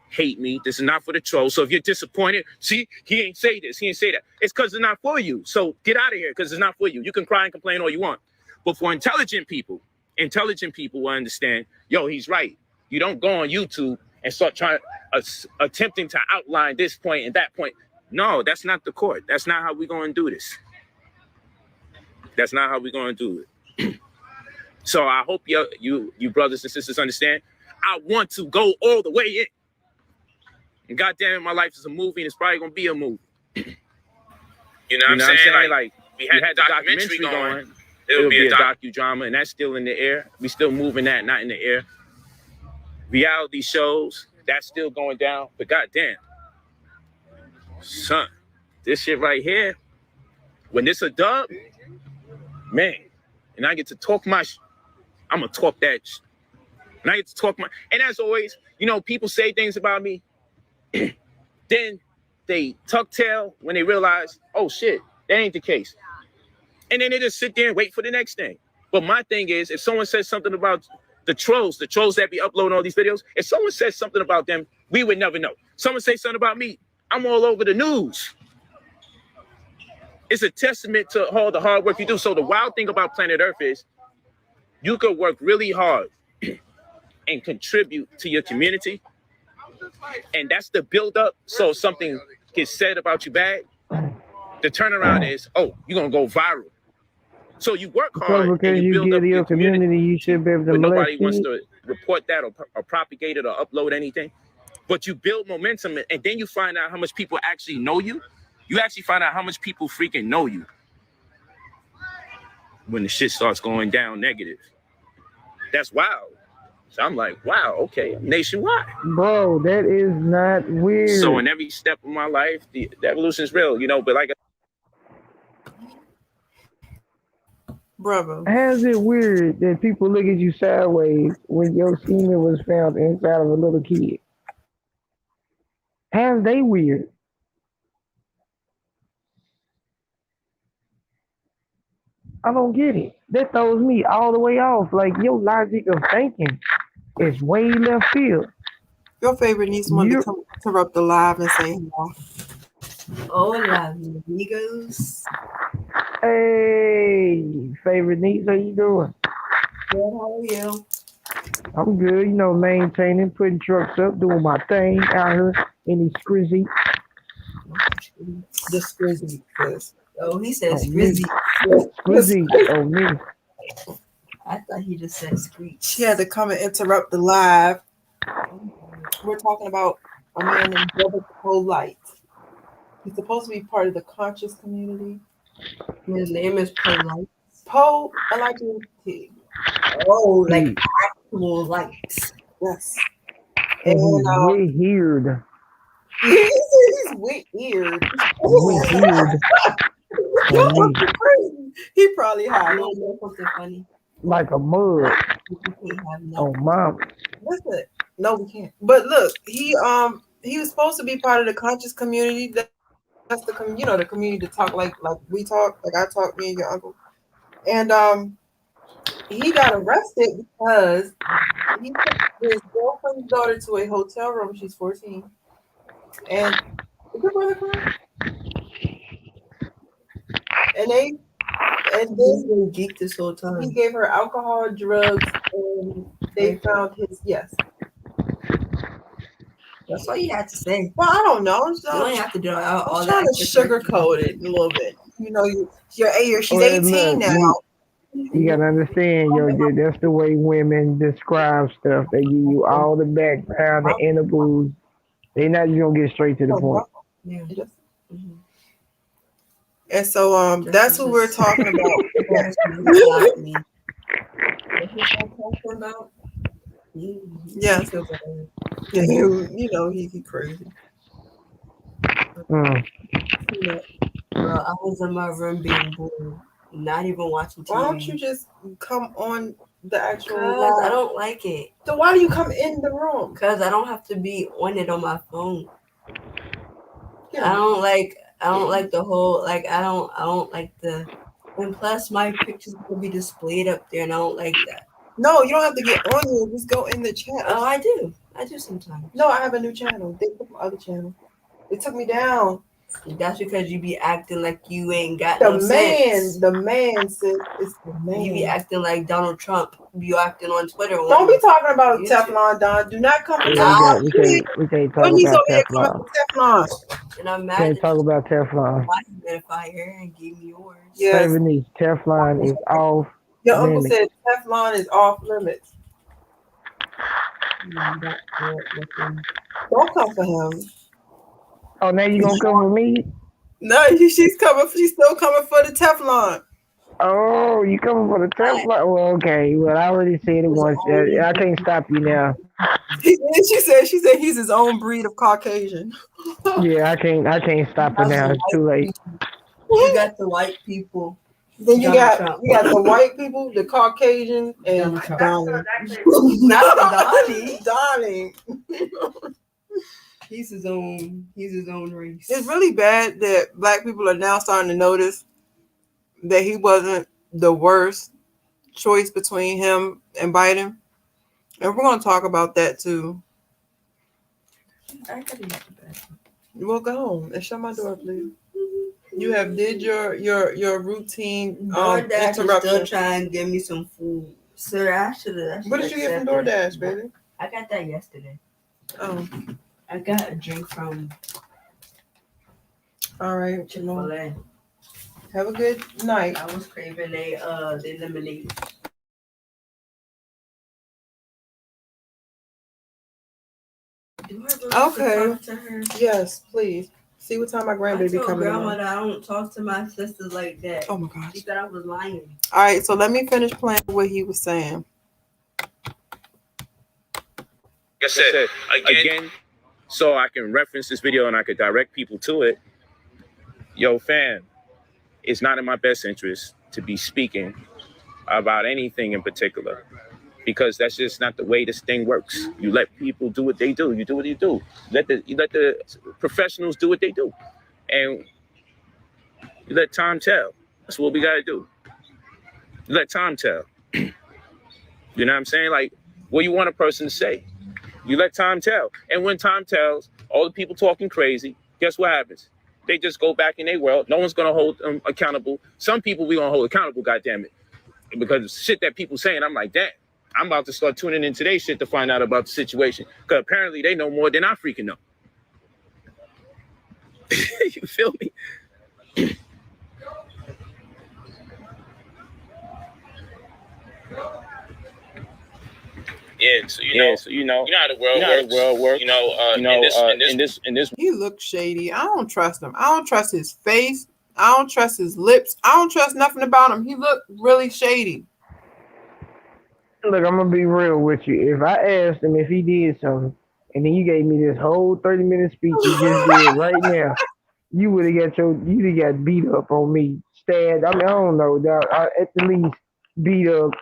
hate me. This is not for the trolls. So if you're disappointed, see, he ain't say this, he ain't say that. It's because it's not for you. So get out of here, because it's not for you. You can cry and complain all you want. But for intelligent people will understand, yo, he's right. You don't go on YouTube and start attempting to outline this point and that point. No, that's not the court. That's not how we're going to do this. That's not how we're going to do it. So I hope you brothers and sisters understand. I want to go all the way in. And goddamn it, my life is a movie, and it's probably going to be a movie. You know what I'm saying? Like we had the documentary going. It'll be a docudrama, and that's still in the air. We still moving that, not in the air. Reality shows, that's still going down. But goddamn, son, this shit right here, when this a dub, man, and I get to talk my I'm going to talk that and I get to talk my, and as always, you know, people say things about me, then they tuck tail when they realize, oh shit, that ain't the case. And then they just sit there and wait for the next thing. But my thing is, if someone says something about the trolls that be uploading all these videos, if someone says something about them, we would never know. Someone say something about me, I'm all over the news. It's a testament to all the hard work you do. So the wild thing about planet Earth is you could work really hard and contribute to your community. And that's the buildup. So something gets said about you bad. The turnaround is, oh, you're going to go viral. So you work hard and you build up your community. You should be able to, but nobody wants to report that or propagate it or upload anything. But you build momentum, and then you find out how much people actually know you. You actually find out how much people freaking know you when the shit starts going down negative. That's wild. So I'm like, wow, okay, I'm nationwide. Bro, that is not weird. So in every step of my life, the evolution is real, you know, but like Brother. How's it weird that people look at you sideways when your semen was found inside of a little kid? How's they weird? I don't get it. That throws me all the way off. Like your logic of thinking is way left field. Your favorite niece wanted to come interrupt the live and say hello. Hola, amigos. Hey, favorite niece, how you doing? Good, how are you? I'm good, you know, maintaining, putting trucks up, doing my thing out here in these scrizzy. The scrizzy, Chris. Oh, he said Oh, scrizzy. Scrizzy, oh me. I thought he just said screech. She had to come and interrupt the live. We're talking about a man named Brother Polight. He's supposed to be part of the conscious community. His name is Polight. Polight. Oh, like actual lights. Yes. And he's weird. He's weird. He probably high. Something funny. Like a mug. Oh, mom. Listen, no, we can't. But look, he was supposed to be part of the conscious community. That's the the community to talk like we talk, like I talk, me and your uncle. And he got arrested because he took his girlfriend's daughter to a hotel room. She's 14, and is your brother crying? And then been geeked this whole time. He gave her alcohol, drugs, and they found his That's all you had to say. Well, I don't know. You don't have to do all I'm trying to sugarcoat it a little bit. You know, she's 18 now. You gotta understand, that's the way women describe stuff. They give you all the background, the interviews. They not just gonna get straight to the point. Yeah. And so that's what we're talking about. Yes. You know, he crazy. Bro, I was in my room being bored, not even watching TV. Why don't you just come on the actual live? I don't like it. So why do you come in the room? Because I don't have to be on it on my phone. Yeah. I don't like the whole I don't like the, and plus my pictures will be displayed up there, and I don't like that. No, you don't have to get on here. Just go in the chat. Oh, I do sometimes. No, I have a new channel. They put my other channel. It took me down. That's because you be acting like you ain't got no sense. The man said it's the man. You be acting like Donald Trump. You acting on Twitter. Don't be talking about Teflon Don. Do not come to Teflon. We can't talk about Teflon. And I'm mad. Can't talk about Teflon. Why you lit a fire and gave me yours? Yes. Teflon is off. Your uncle said Teflon is off limits. Don't come for him. Oh, now you gonna come with me? No, she's coming. She's still coming for the Teflon. Oh, you coming for the Teflon? Well, okay. Well, I already said it once. I can't stop you now. She said he's his own breed of Caucasian. Yeah, I can't stop it now. It's too late. You got the white people. Then you got the white people, the Caucasian, and Donnie. Not Donnie. He's his own race. It's really bad that black people are now starting to notice that he wasn't the worst choice between him and Biden. And we're going to talk about that too. I gotta use the bathroom. Well, go home and shut my door, please. You have did your routine DoorDash is still trying to give me some food. Sir, I should have. What did you get from DoorDash, baby? I got that yesterday. Oh. I got a drink from. All right. Chick-fil-A. Have a good night. I was craving the lemonade. Okay. Yes, please. See what time my grandbaby coming in. Grandmother, I don't talk to my sisters like that. Oh my gosh. She thought I was lying. All right, so let me finish playing what he was saying. Like I said, again, so I can reference this video and I could direct people to it. Yo, fam, it's not in my best interest to be speaking about anything in particular, because that's just not the way this thing works. You let people do what they do. You do what you do. You let the professionals do what they do, and you let time tell. That's what we gotta do. You let time tell. You know what I'm saying? Like, what you want a person to say, you let time tell. And when time tells, all the people talking crazy, guess what happens? They just go back in their world. No one's gonna hold them accountable. Some people we gonna hold accountable, goddammit. Because shit that people saying, I'm like, damn, I'm about to start tuning in today's shit to find out about the situation. Because apparently they know more than I freaking know. You feel me? Yeah, so you know how the world works. In this. He looks shady. I don't trust him. I don't trust his face. I don't trust his lips. I don't trust nothing about him. He looked really shady. Look, I'm gonna be real with you. If I asked him if he did something, and then you gave me this whole 30-minute speech you just did right now, you would have got beat up on me, stabbed. I mean, I don't know, dog. At the least beat up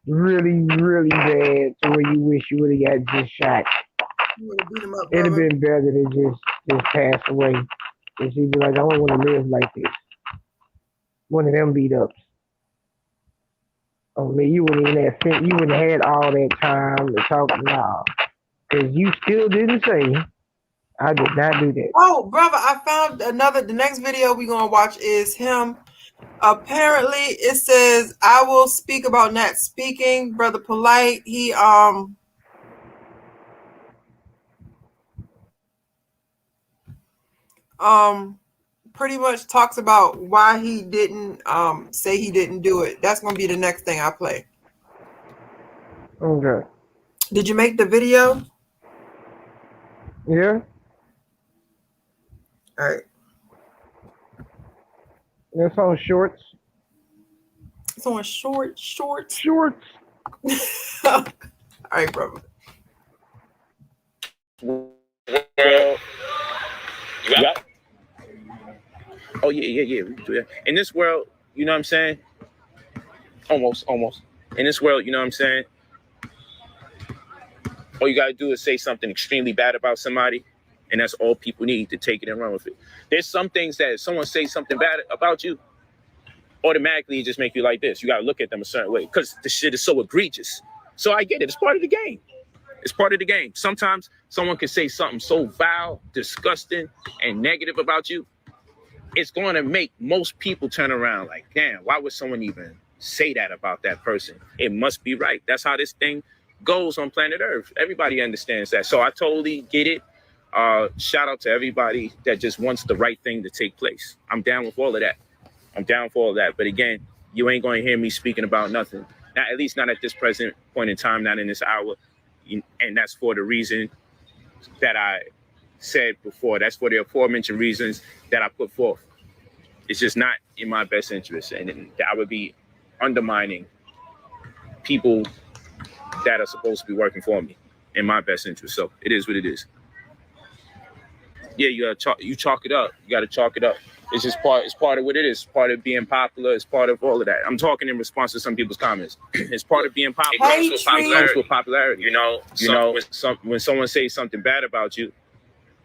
really, really bad to where you wish you would have got just shot. It'd have been better to just pass away. Cause you'd be like, I don't want to live like this. One of them beat ups. Oh man, you wouldn't have had all that time to talk now. Cause you still didn't say I did not do that. Oh, brother, I found the next video we're gonna watch is him. Apparently it says, I will speak about not speaking. Brother Polight, he pretty much talks about why he didn't say he didn't do it. That's gonna be the next thing I play. Okay. Did you make the video? Yeah. All right. It's on shorts. It's on shorts. Shorts. All right, brother. Well, you got? Oh yeah. We can do that. In this world, you know what I'm saying? Almost. In this world, you know what I'm saying? All you gotta do is say something extremely bad about somebody, and that's all people need to take it and run with it. There's some things that if someone says something bad about you, automatically it just make you like this. You gotta look at them a certain way because the shit is so egregious. So I get it. It's part of the game. It's part of the game. Sometimes someone can say something so vile, disgusting, and negative about you. It's going to make most people turn around like, damn, why would someone even say that about that person? It must be right. That's how this thing goes on planet Earth. Everybody understands that. So I totally get it. Shout out to everybody that just wants the right thing to take place. I'm down with all of that. I'm down for all of that. But again, you ain't going to hear me speaking about nothing. Not, at least not at this present point in time, not in this hour. And that's for the reason that I said before. That's for the aforementioned reasons that I put forth. It's just not in my best interest. And I would be undermining people that are supposed to be working for me in my best interest. So it is what it is. Yeah, you chalk it up. You got to chalk it up. It's just part of what it is. It's part of being popular. It's part of all of that. I'm talking in response to some people's comments. It's part of being popular. It comes with popularity. You know, when someone says something bad about you,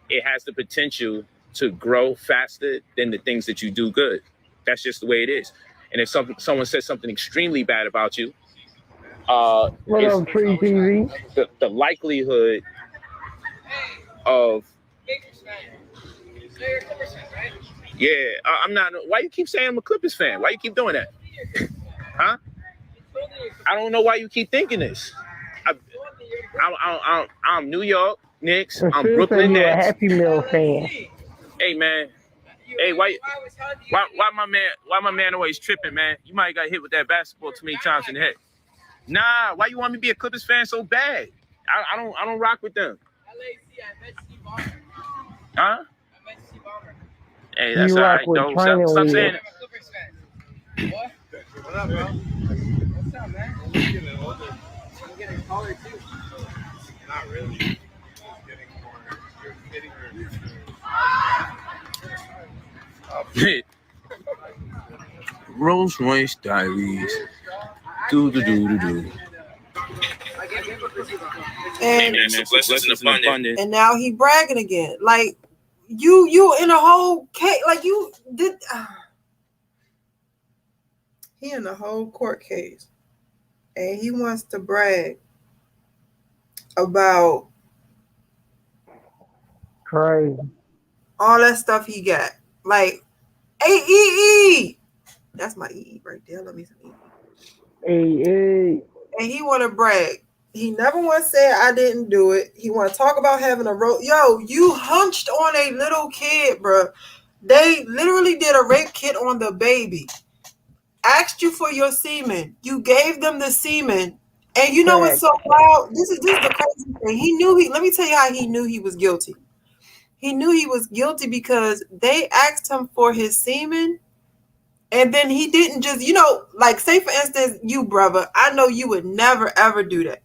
it has the potential to grow faster than the things that you do good. That's just the way it is. And if someone says something extremely bad about you, the likelihood of I'm not. Why you keep saying I'm a Clippers fan? Why you keep doing that? Huh? I don't know why you keep thinking this. I'm New York Knicks. I'm Brooklyn Nets. You're a Happy Meal fan. Hey man. Hey, why my man always tripping, man? You might have got hit with that basketball too many times in the head. Nah, why you want me to be a Clippers fan so bad? I don't rock with them. Huh? Hey, that's all right, though. Stop saying it. What up, bro? What's up, man? I'm getting taller, too. Not really. Just getting more. You're fitting her. Rolls Royce Diaries. And now he bragging again. Like you in a whole case. Like you did. He in a whole court case, and he wants to brag about crazy all that stuff he got. Like AEE. That's my EE right there. Let me see. Hey. And he want to brag. He never once said I didn't do it. He want to talk about having a rope. Yo, you hunched on a little kid, bro. They literally did a rape kit on the baby. Asked you for your semen. You gave them the semen. And you know what's so wild? This is the crazy thing. Let me tell you how he knew he was guilty. He knew he was guilty because they asked him for his semen. And then he didn't just, like say for instance, you brother, I know you would never ever do that.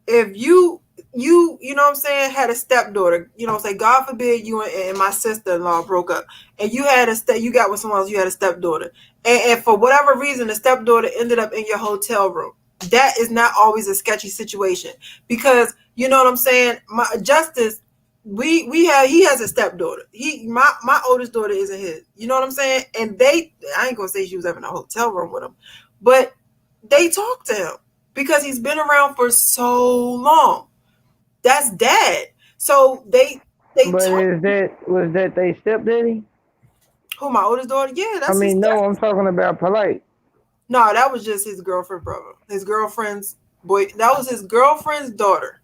If you know what I'm saying, had a stepdaughter, say God forbid you and my sister-in-law broke up, and you got with someone else, you had a stepdaughter, and for whatever reason the stepdaughter ended up in your hotel room. That is not always a sketchy situation, because you know what I'm saying, Justice, he has a stepdaughter. My oldest daughter isn't his. You know what I'm saying? And I ain't gonna say she was ever in a hotel room with him, but they talked to him because he's been around for so long. That's dad. So they. But was that they stepdaddy? Who, my oldest daughter? Yeah, that's. I'm talking about Polight. No, that was just his girlfriend, brother. His girlfriend's boy. That was his girlfriend's daughter.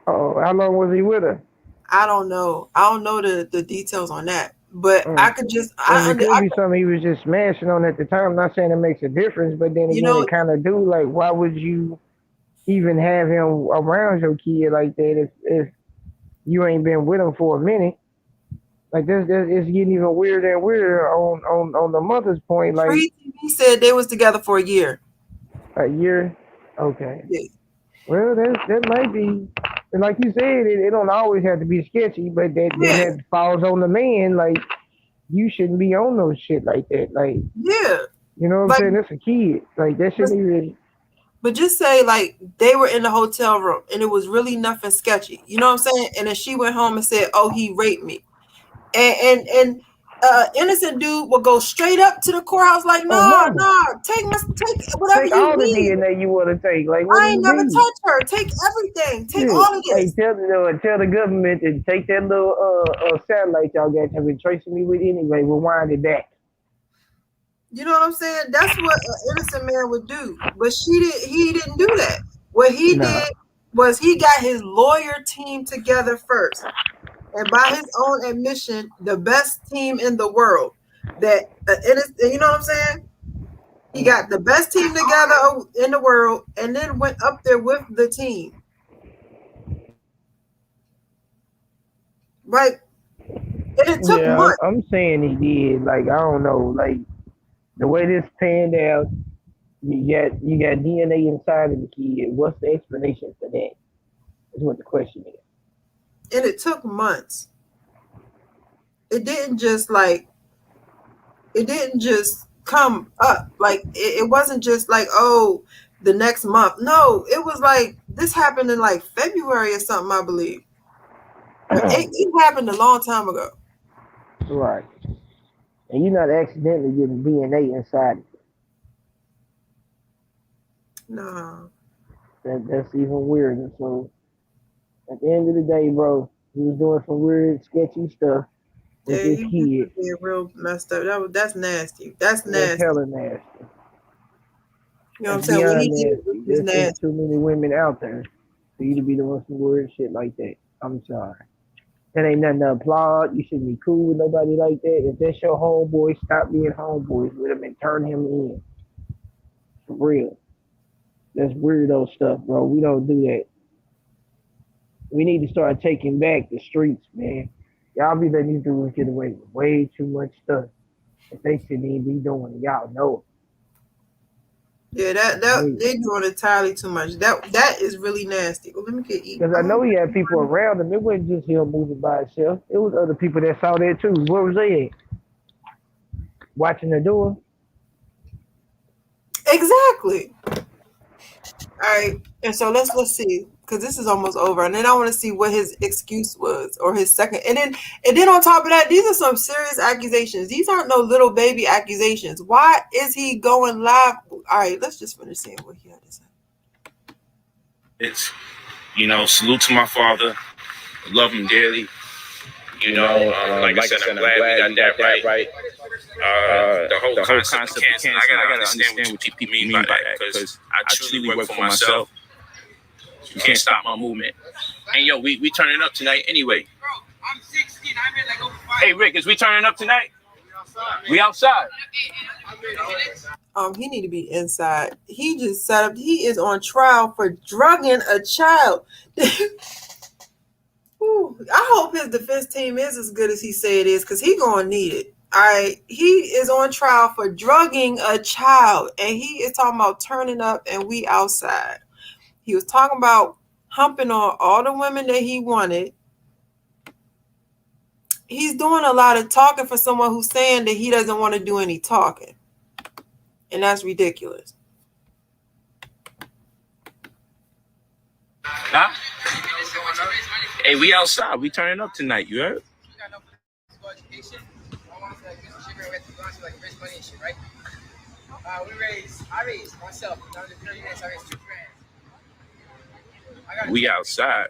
Oh, how long was he with her? I don't know. I don't know the details on that. But I could just. It could be something he was just smashing on at the time. I'm not saying it makes a difference, but then again, it kind of do. Like, why would you even have him around your kid like that if you ain't been with him for a minute? Like, this it's getting even weirder and weirder on the mother's point. Like, he said they was together for a year. A year? Okay. Yeah. Well, that might be. And like you said, it don't always have to be sketchy, but that falls on the man. Like, you shouldn't be on no shit like that. Like, you know what I'm saying? That's a kid. Like, that shouldn't even. But just say, like, they were in the hotel room and it was really nothing sketchy. You know what I'm saying? And then she went home and said, oh, he raped me. And innocent dude will go straight up to the courthouse like, nah, take whatever take all you need. The DNA you want to take. Like, I ain't never touched her. Take everything. Take all of this. Hey, tell the government to take that little satellite y'all got been tracing me with anyway. Rewind it back. You know what I'm saying? That's what an innocent man would do. But he didn't do that. What he did was he got his lawyer team together first. And by his own admission, the best team in the world. You know what I'm saying? He got the best team together in the world and then went up there with the team. Right? And it took months. I'm saying he did. Like, I don't know. Like, the way this panned out, you got DNA inside of the kid. What's the explanation for that? Is what the question is. And it took months. It didn't just come up. Like, it wasn't just like, oh, the next month. No, it was like, this happened in like February or something, I believe. It happened a long time ago. Right. And you're not accidentally getting DNA inside it. No. That's even weirder. So, at the end of the day, bro, he was doing some weird, sketchy stuff with his kid. Yeah, real messed up. That's nasty. That's nasty. That's hella nasty. You know what I'm saying? What he did was nasty. There's too many women out there for you to be doing some weird shit like that. I'm sorry. That ain't nothing to applaud. You shouldn't be cool with nobody like that. If that's your homeboy, stop being homeboys with him and turn him in. For real. That's weirdo stuff, bro. We don't do that. We need to start taking back the streets, man. Y'all be letting these dudes get away with way too much stuff that they shouldn't even be doing. Y'all know it. Yeah, they doing entirely too much. That is really nasty. Well, let me get eaten. Because I know he had people around him. It wasn't just him moving by himself. It was other people that saw that too. Where was they at? Watching the door? Exactly. All right, and so let's see, because this is almost over, and then I want to see what his excuse was, or his second, and then on top of that, these are some serious accusations. These aren't no little baby accusations. Why is he going live? All right, let's just finish saying what he had to say. It's, salute to my father. I love him dearly. Like I said, I'm glad we got that right. The whole concept of cancer, I gotta understand what you mean by that, because I truly work for myself. You can't stop my movement. And yo, we turning up tonight anyway. Bro, I'm 16. I'm in like over 5. Hey Rick, is we turning up tonight? We outside. He need to be inside. He just set up. He is on trial for drugging a child. Ooh, I hope his defense team is as good as he say it is, because he gonna need it. All right, he is on trial for drugging a child, and he is talking about turning up and we outside. He was talking about humping on all the women that he wanted. He's doing a lot of talking for someone who's saying that he doesn't want to do any talking, and that's ridiculous. Huh? Hey, we outside. We turning up tonight. You heard? I raised myself. Under 30 minutes, I raised $2 grand. We outside.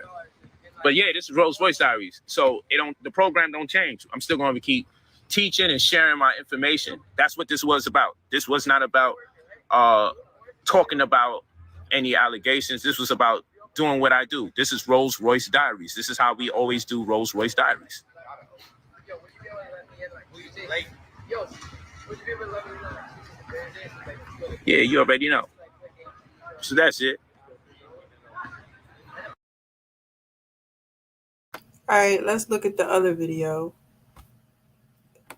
But yeah, this is Rolls Royce Diaries. So the program don't change. I'm still going to keep teaching and sharing my information. That's what this was about. This was not about talking about any allegations. This was about doing what I do. This is Rolls Royce Diaries. This is how we always do Rolls Royce Diaries. Yeah, you already know. So that's it. All right, let's look at the other video.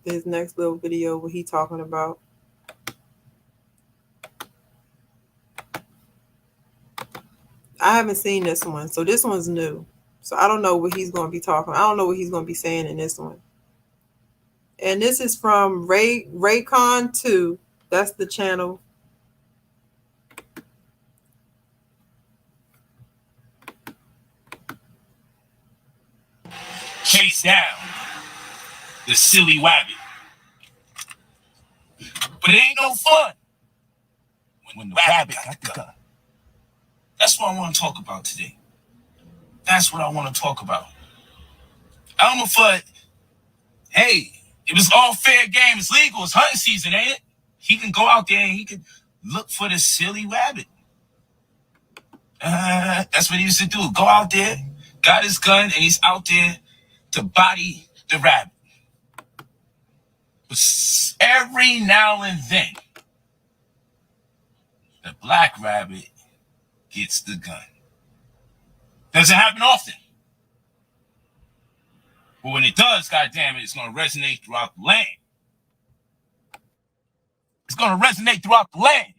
His next little video, what he talking about. I haven't seen this one, so this one's new. So I don't know what he's going to be talking. I don't know what he's going to be saying in this one. And this is from Raycon 2. That's the channel. Chase down the silly wabbit. But it ain't no fun when the rabbit got the gun. That's what I want to talk about today. That's what I want to talk about. Elmer Fudd, hey, it was all fair game. It's legal. It's hunting season, ain't it? He can go out there and he can look for the silly rabbit. That's what he used to do. Go out there, got his gun, and he's out there to body the rabbit. But every now and then, the black rabbit gets the gun. Doesn't happen often. But when it does, goddammit, it's going to resonate throughout the land. It's going to resonate throughout the land.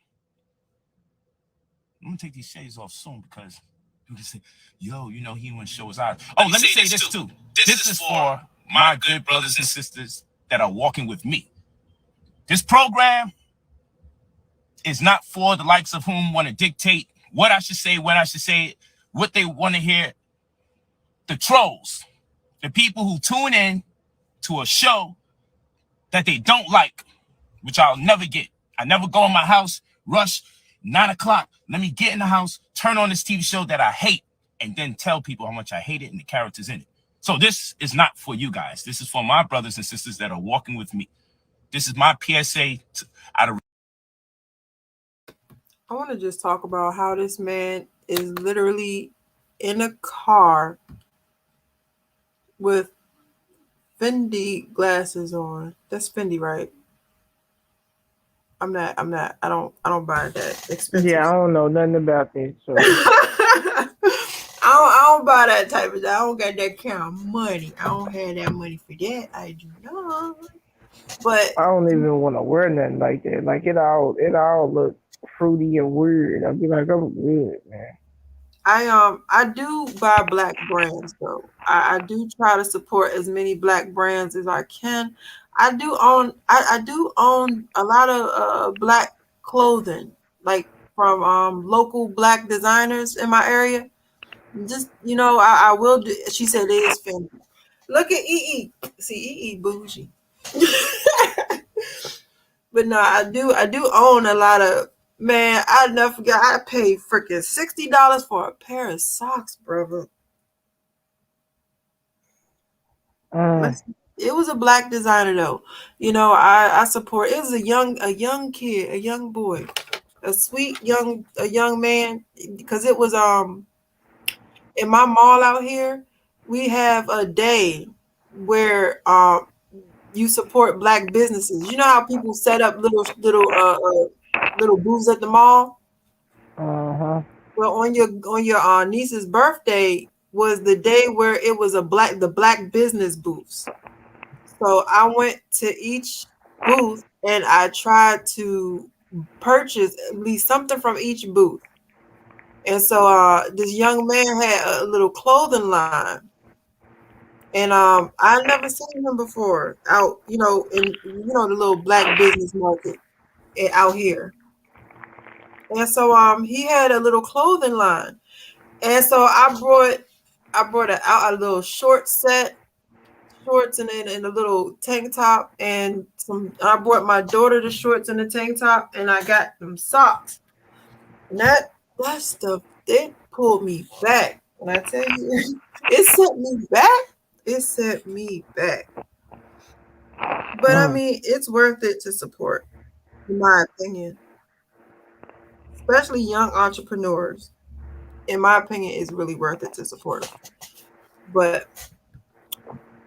I'm going to take these shades off soon because people say, yo, he want to show his eyes. Oh, let me say this too. This is for my good brothers and sisters that are walking with me. This program is not for the likes of whom want to dictate what I should say, when I should say it, what they want to hear. The trolls, the people who tune in to a show that they don't like, which I'll never get. I never go in my house, rush, 9 o'clock, let me get in the house, turn on this TV show that I hate, and then tell people how much I hate it and the characters in it. So this is not for you guys. This is for my brothers and sisters that are walking with me. This is my PSA out of... I want to just talk about how this man is literally in a car with Fendi glasses on. That's Fendi, right? I don't buy that expensive. Yeah, I don't know nothing about this. So. I don't buy that type of. I don't got that kind of money. I don't have that money for that. I do not. But I don't even want to wear nothing like that. Like it all look fruity and weird. I'll be like, I'm good, man. I do buy black brands though. I do try to support as many black brands as I can. I do own a lot of black clothing. like from local black designers in my area. Just, you know, I will do. She said it is family. Look at EE. See, EE bougie. But no, I do own a lot of, man, I never forget, I paid freaking $60 for a pair of socks, brother. It was a black designer though. You know, I support. It was a young kid, a young boy, a sweet young man, because it was in my mall out here, we have a day where you support black businesses. You know how people set up little booths at the mall? Well, on your niece's birthday was the day where it was the black business booths. So I went to each booth and I tried to purchase at least something from each booth. And so this young man had a little clothing line. And I never seen him before out, you know, in the little black business market out here. And so he had a little clothing line. And so I brought out a little short set, shorts and a little tank top, and I brought my daughter the shorts and the tank top, and I got them socks. And that stuff, it pulled me back. When I tell you, it sent me back. It sent me back. But I mean, it's worth it to support, in my opinion. Especially young entrepreneurs. In my opinion, it's really worth it to support them. But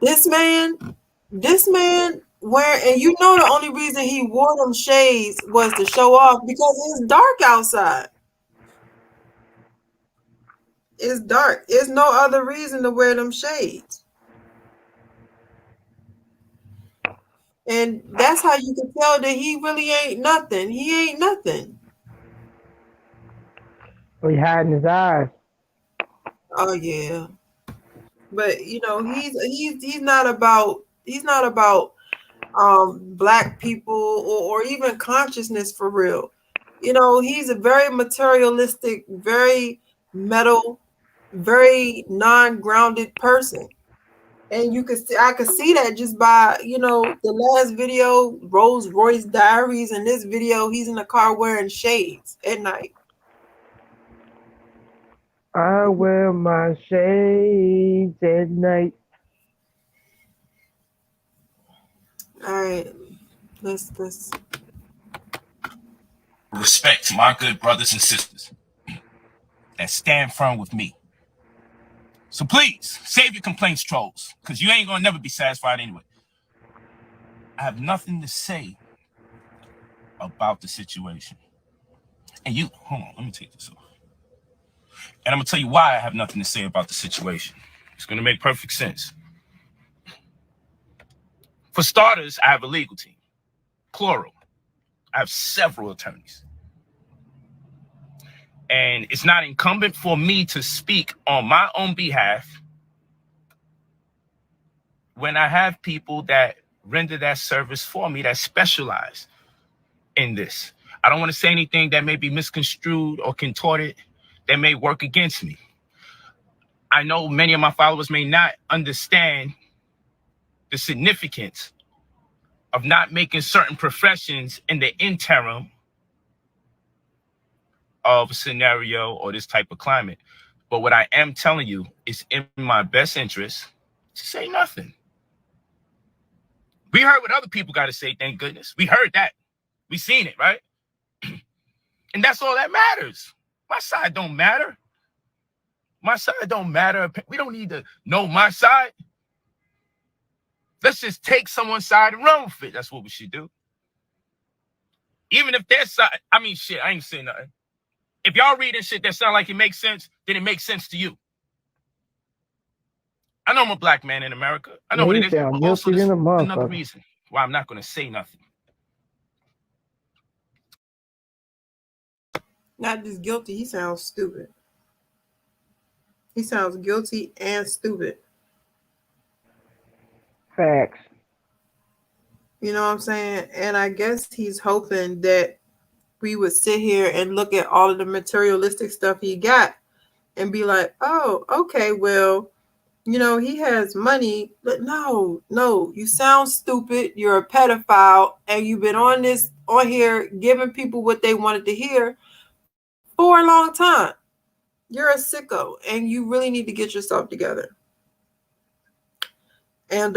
this man, and you know the only reason he wore them shades was to show off, because it's dark outside. It's dark. There's no other reason to wear them shades. And that's how you can tell that he really ain't nothing. He ain't nothing. He hiding his eyes. Oh yeah. But you know, he's not about black people or even consciousness for real. You know, he's a very materialistic, very metal, very non-grounded person. And I could see that just by, you know, the last video, Rolls Royce Diaries, and this video, he's in the car wearing shades at night. I wear my shades at night. All right, let's respect to my good brothers and sisters that stand firm with me. So please, save your complaints, trolls, because you ain't gonna never be satisfied anyway. I have nothing to say about the situation. And you, hold on, let me take this off. And I'm gonna tell you why I have nothing to say about the situation. It's gonna make perfect sense. For starters, I have a legal team, plural. I have several attorneys. And it's not incumbent for me to speak on my own behalf when I have people that render that service for me that specialize in this. I don't want to say anything that may be misconstrued or contorted that may work against me. I know many of my followers may not understand the significance of not making certain professions in the interim of a scenario or this type of climate. But what I am telling you is in my best interest to say nothing. We heard what other people got to say, thank goodness. We heard that. We seen it, right? And that's all that matters. My side don't matter. My side don't matter. We don't need to know my side. Let's just take someone's side and run with it. That's what we should do. Even if their side, I mean, shit, I ain't saying nothing. If y'all reading shit that sound like it makes sense, then it makes sense to you. I know I'm a black man in America. I know what it is. But also, there's another reason why I'm not going to say nothing. Not just guilty, he sounds stupid. He sounds guilty and stupid. Facts. You know what I'm saying? And I guess he's hoping that we would sit here and look at all of the materialistic stuff he got and be like, oh, okay, well, you know, he has money. But no, you sound stupid. You're a pedophile, and you've been on here giving people what they wanted to hear for a long time. You're a sicko, and you really need to get yourself together. And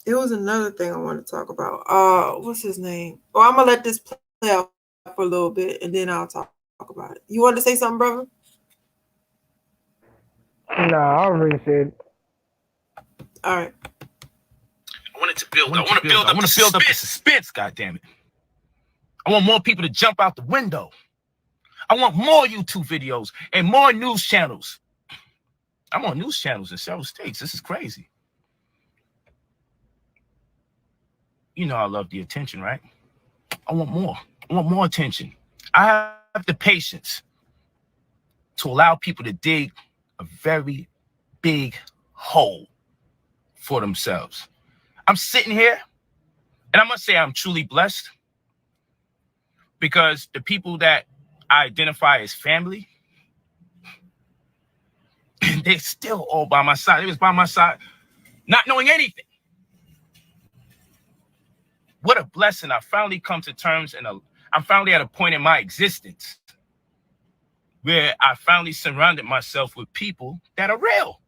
it was another thing I want to talk about. What's his name? Oh, I'm gonna let this play out for a little bit, and then I'll talk about it. You wanted to say something, brother? No, I already said. All right. I want to build up the suspense. God damn it! I want more people to jump out the window. I want more YouTube videos and more news channels. I'm on news channels in several states. This is crazy. You know I love the attention, right? I want more. I want more attention. I have the patience to allow people to dig a very big hole for themselves. I'm sitting here, and I must say I'm truly blessed because the people that I identify as family, they're still all by my side. They was by my side, not knowing anything. What a blessing. I finally come to terms, and I'm finally at a point in my existence where I finally surrounded myself with people that are real.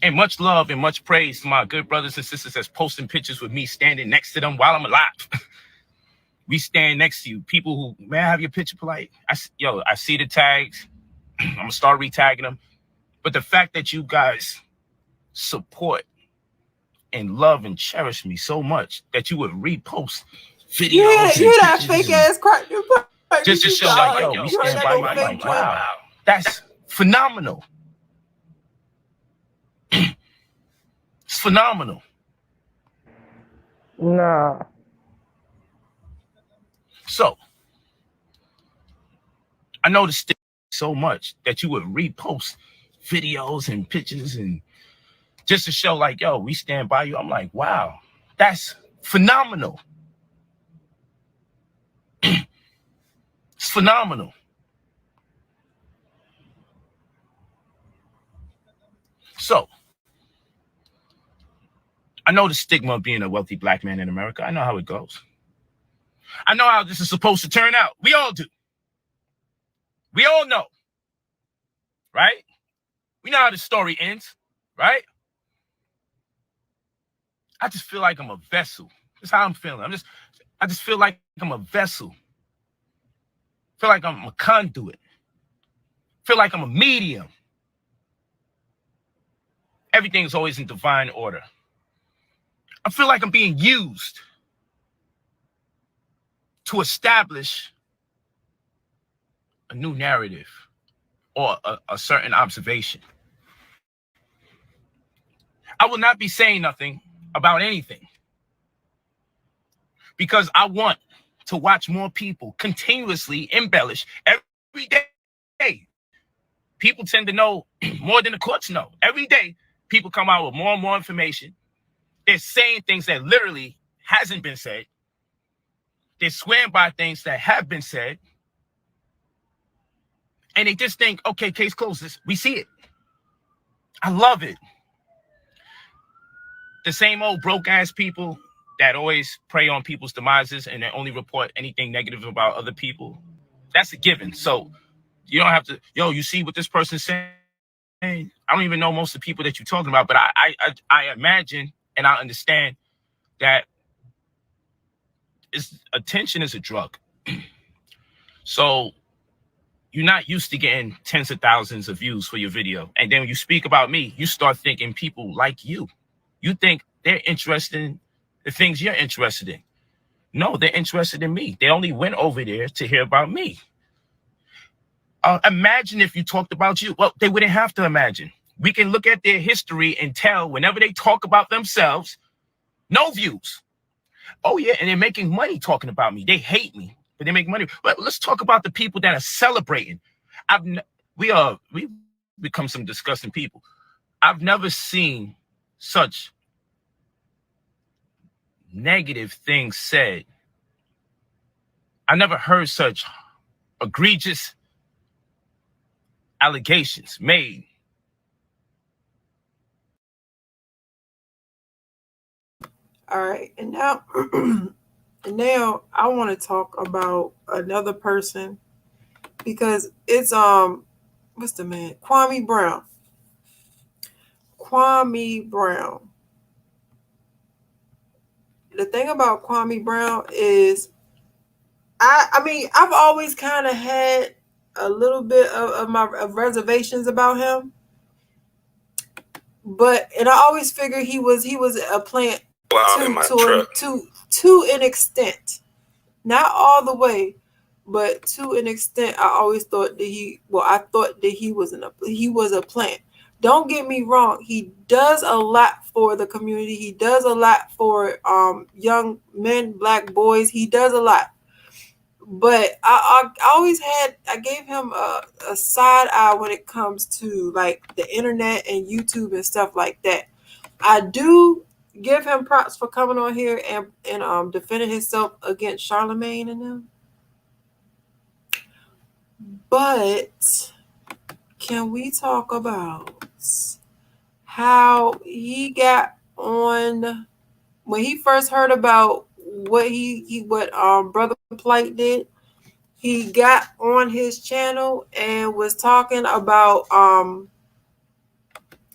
And much love and much praise to my good brothers and sisters that's posting pictures with me standing next to them while I'm alive. We stand next to you. People who, may I have your picture, Polight? I see the tags. I'm going to start retagging them. But the fact that you guys support and love and cherish me so much that you would repost videos. Yeah, that fake ass crack. Just to show like, yo, we stand by you. Like, wow, that's phenomenal. It's phenomenal. Nah. So, I noticed so much that you would repost videos and pictures and just to show like, yo, we stand by you. I'm like, wow, that's phenomenal. It's phenomenal. So, I know the stigma of being a wealthy black man in America. I know how it goes. I know how this is supposed to turn out. We all do. We all know. Right? We know how the story ends. Right? I just feel like I'm a vessel. That's how I'm feeling. I just feel like I'm a vessel. I feel like I'm a conduit. I feel like I'm a medium. Everything's always in divine order. I feel like I'm being used to establish a new narrative or a certain observation. I will not be saying nothing about anything because I want to watch more people continuously embellish every day. People tend to know more than the courts know. Every day, people come out with more and more information. They're saying things that literally hasn't been said. They're swearing by things that have been said. And they just think, okay, case closed. We see it. I love it. The same old broke ass people that always prey on people's demises and they only report anything negative about other people. That's a given. So you don't have to, you see what this person's saying? I don't even know most of the people that you're talking about, but I imagine and I understand that attention is a drug. So you're not used to getting tens of thousands of views for your video. And then when you speak about me, you start thinking people like you. You think they're interested in the things you're interested in. No, they're interested in me. They only went over there to hear about me. Imagine if you talked about you. Well, they wouldn't have to imagine. We can look at their history and tell whenever they talk about themselves, no views. Oh, yeah, and they're making money talking about me. They hate me, but they make money. But let's talk about the people that are celebrating. We've become some disgusting people. I've never seen such negative things said I never heard such egregious allegations made. All right, and now, I want to talk about another person because it's what's the man? Kwame Brown. Kwame Brown. The thing about Kwame Brown is, I mean, I've always kind of had a little bit of reservations about him, and I always figured he was a plant to an extent, not all the way, but to an extent. I always thought that he was a plant. Don't get me wrong, he does a lot for the community. He does a lot for young men, black boys. He does a lot. But I gave him a side eye when it comes to like the internet and YouTube and stuff like that. I do give him props for coming on here and defending himself against Charlemagne and them. But can we talk about how he got on when he first heard about what Brother Polight did? He got on his channel and was talking about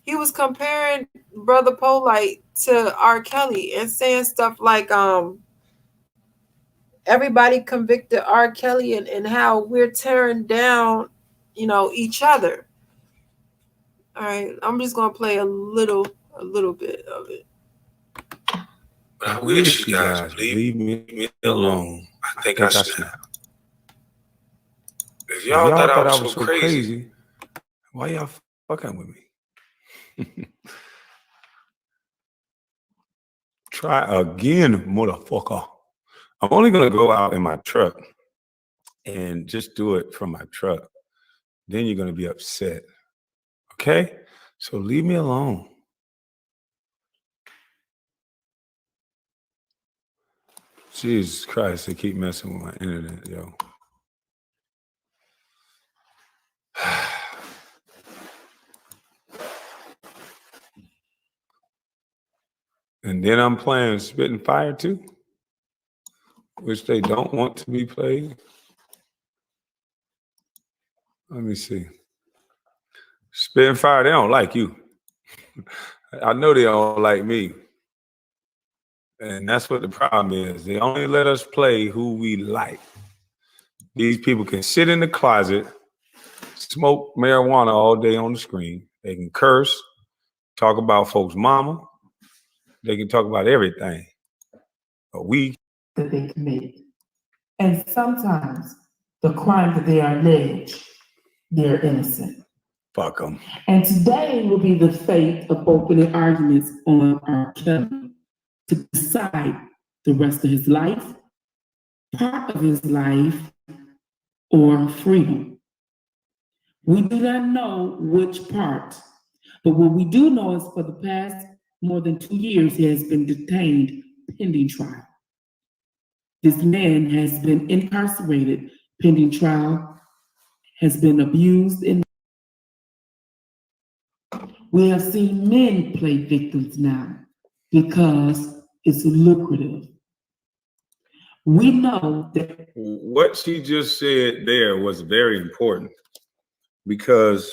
he was comparing Brother Polight to R. Kelly and saying stuff like everybody convicted R. Kelly and how we're tearing down, each other. All right, I'm just gonna play a little bit of it. I wish you guys leave me alone. I think I snapped. If y'all thought I was so crazy, why y'all fucking with me? Try again, motherfucker. I'm only gonna go out in my truck and just do it from my truck. Then you're gonna be upset. Okay? So leave me alone. Jesus Christ, they keep messing with my internet, yo. And then I'm playing Spitting Fire too, which they don't want to be played. Let me see. Spitting Fire, they don't like you. I know they don't like me. And that's what the problem is. They only let us play who we like. These people can sit in the closet, smoke marijuana all day on the screen. They can curse, talk about folks' mama. They can talk about everything. But we... that they commit. And sometimes the crime that they are alleged, they're innocent. Fuck them. And today will be the fate of opening arguments on R. Kelly to decide the rest of his life, part of his life, or freedom. We do not know which part, but what we do know is for the past more than 2 years, he has been detained pending trial. This man has been incarcerated pending trial, has been abused, and we have seen men play victims now because it's lucrative. We know that what she just said there was very important because,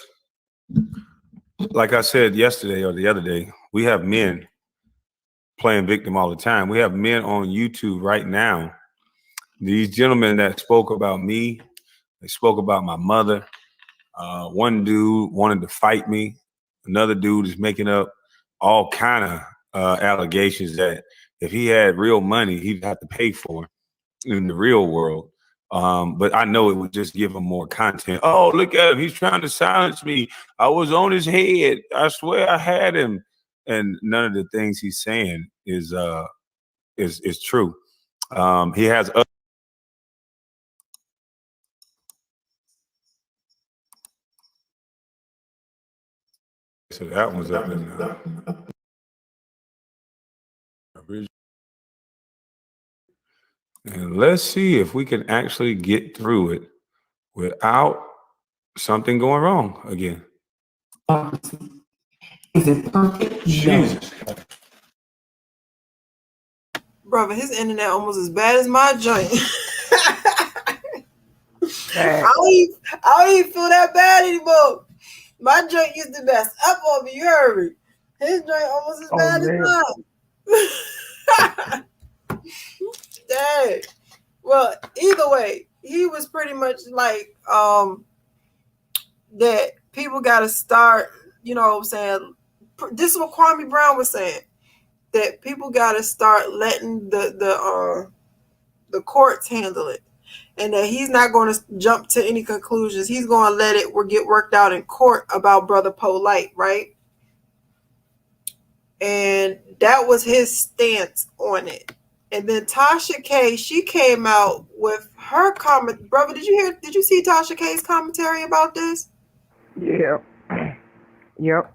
like I said yesterday or the other day, we have men playing victim all the time. We have men on YouTube right now. These gentlemen that spoke about me, they spoke about my mother. One dude wanted to fight me. Another dude is making up all kind of allegations that if he had real money, he'd have to pay for in the real world. But I know it would just give him more content. Oh, look at him. He's trying to silence me. I was on his head. I swear I had him. And none of the things he's saying is true. He has other. So that one's up in And let's see if we can actually get through it without something going wrong again. Is it perfect? Jesus. Brother, his internet almost as bad as my joint. I don't even feel that bad anymore. My joint used to mess up on me, you heard me. His joint almost as bad as mine. Dang. Well, either way, he was pretty much like that people gotta start, you know what I'm saying? This is what Kwame Brown was saying. That people gotta start letting the courts handle it. And that he's not going to jump to any conclusions. He's going to let it get worked out in court about Brother Polight, right? And that was his stance on it. And then Tasha K, she came out with her comment. Brother, did you see Tasha K's commentary about this? Yeah. Yep.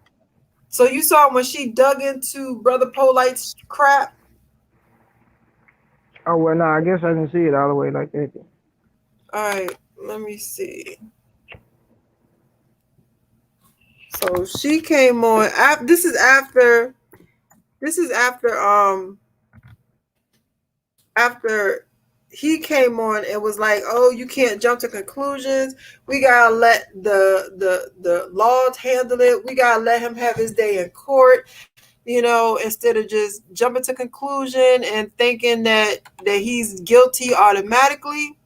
So you saw when she dug into Brother Polight's crap? Oh, well, no, I guess I didn't see it all the way like that. All right, let me see. So she came on. This is after after he came on and was like, "Oh, you can't jump to conclusions. We gotta let the laws handle it. We gotta let him have his day in court." You know, instead of just jumping to conclusion and thinking that he's guilty automatically.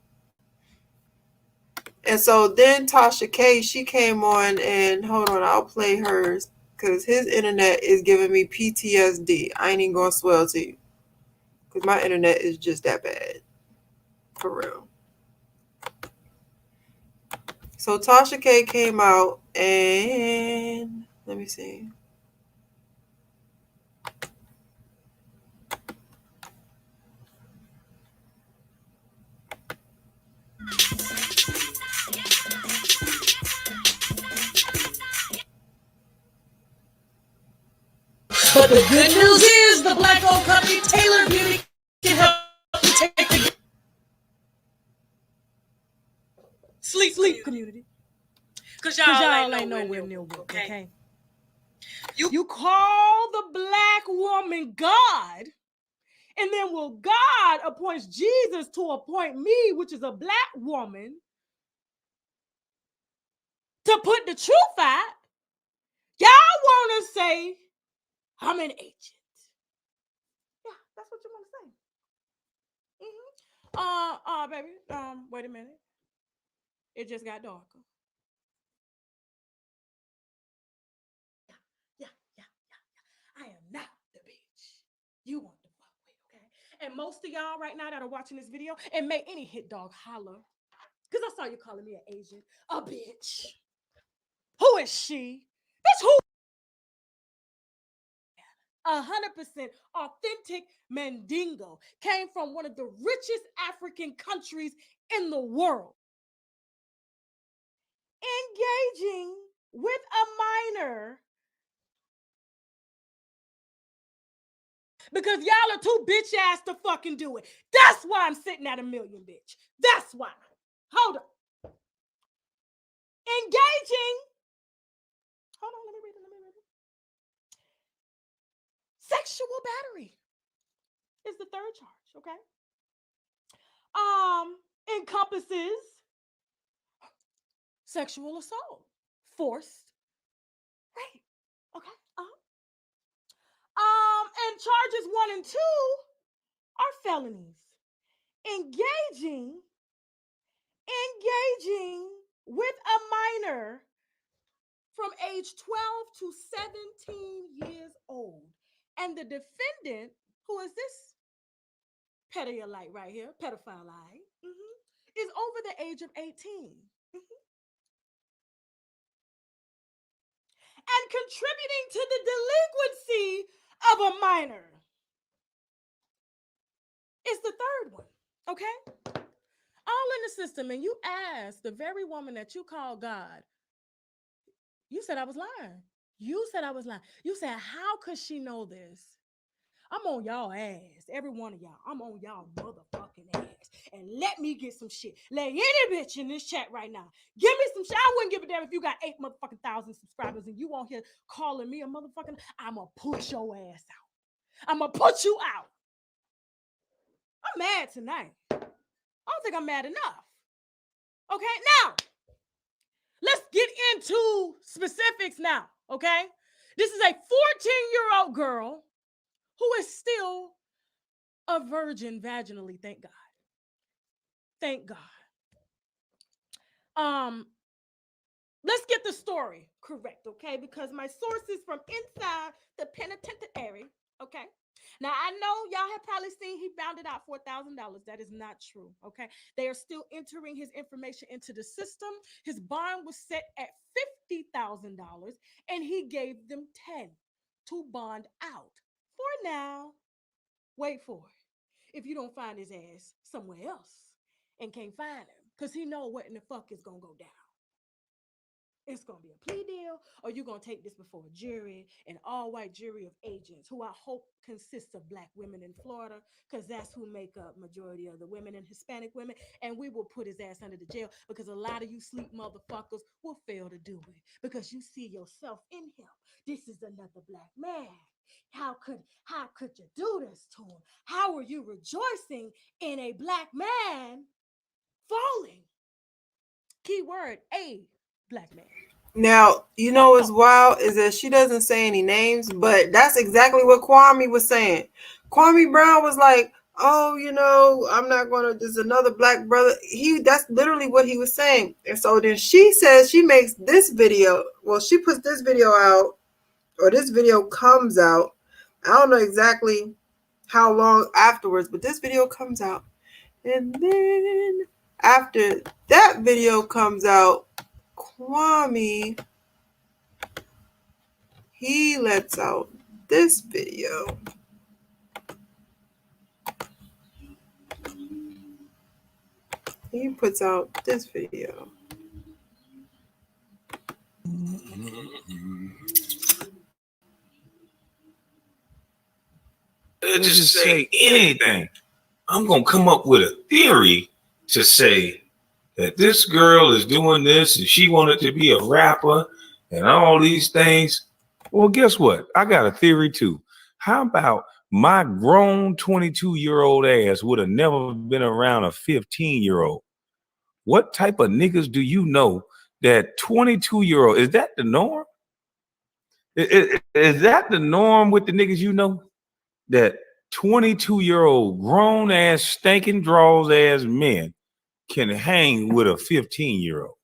And so then Tasha K, she came on and hold on, I'll play hers because his internet is giving me PTSD. I ain't even gonna swell to you because my internet is just that bad, for real. So Tasha K came out and let me see. But the good news is the black-owned company Taylor Beauty can help you take the sleep community. Because y'all ain't nowhere near work, okay? You call the black woman God, and then God appoints Jesus to appoint me, which is a black woman, to put the truth out. Y'all want to say, I'm an agent. Yeah, that's what you want to say. Baby, wait a minute. It just got darker. Yeah. I am not the bitch you want to fuck with, okay? And most of y'all right now that are watching this video, and may any hit dog holler, because I saw you calling me an Asian, a bitch. Who is she? Bitch, who? 100% authentic Mandingo. Came from one of the richest African countries in the world. Engaging with a minor because y'all are too bitch ass to fucking do it. That's why I'm sitting at 1 million, bitch. That's why. Hold on. Engaging. Hold on, let me read it. Sexual battery is the third charge, okay? Encompasses sexual assault, forced rape, okay? And charges 1 and 2 are felonies. Engaging with a minor from age 12 to 17 years old. And the defendant, who is this pedophile right here, is over the age of 18. And contributing to the delinquency of a minor is the third one, okay? All in the system. And you asked the very woman that you call God, you said I was lying. You said, how could she know this? I'm on y'all ass. Every one of y'all. I'm on y'all motherfucking ass. and let me get some shit. Let any bitch in this chat right now give me some shit. I wouldn't give a damn if you got 8,000 subscribers and you on here calling me a motherfucking. I'ma put your ass out. I'ma put you out. I'm mad tonight. I don't think I'm mad enough. Okay, now let's get into specifics now. Okay, this is a 14-year-old girl who is still a virgin vaginally. Thank God. Thank God. Let's get the story correct, okay? Because my sources from inside the penitentiary, okay? Now, I know y'all have probably seen he bounded out $4,000. That is not true, okay? They are still entering his information into the system. His bond was set at $50,000, and he gave them 10 to bond out. For now, wait for it. If you don't find his ass somewhere else and can't find him, because he know what in the fuck is going to go down. It's going to be a plea deal, or you're going to take this before a jury, an all-white jury of agents, who I hope consists of Black women in Florida, because that's who make up majority of the women and Hispanic women, and we will put his ass under the jail, because a lot of you sleep motherfuckers will fail to do it, because you see yourself in him. This is another Black man. How could you do this to him? How are you rejoicing in a Black man falling? Keyword, a Black man. Now, you know what's wild is that she doesn't say any names, but that's exactly what Kwame was saying. Kwame Brown was like, oh, you know, I'm not going to, there's another Black brother. That's literally what he was saying. And so then she says she makes this video. Well, she puts this video out, or this video comes out. I don't know exactly how long afterwards, but this video comes out. And then after that video comes out, Kwame, he lets out this video. He puts out this video. Just say anything. I'm going to come up with a theory to say that this girl is doing this and she wanted to be a rapper and all these things. Well, guess what? I got a theory too. How about my grown 22-year-old ass would have never been around a 15-year-old? What type of niggas do you know that 22-year-old, is that the norm? Is that the norm with the niggas you know? That 22-year-old grown ass stinking draws ass men can hang with a 15-year-old,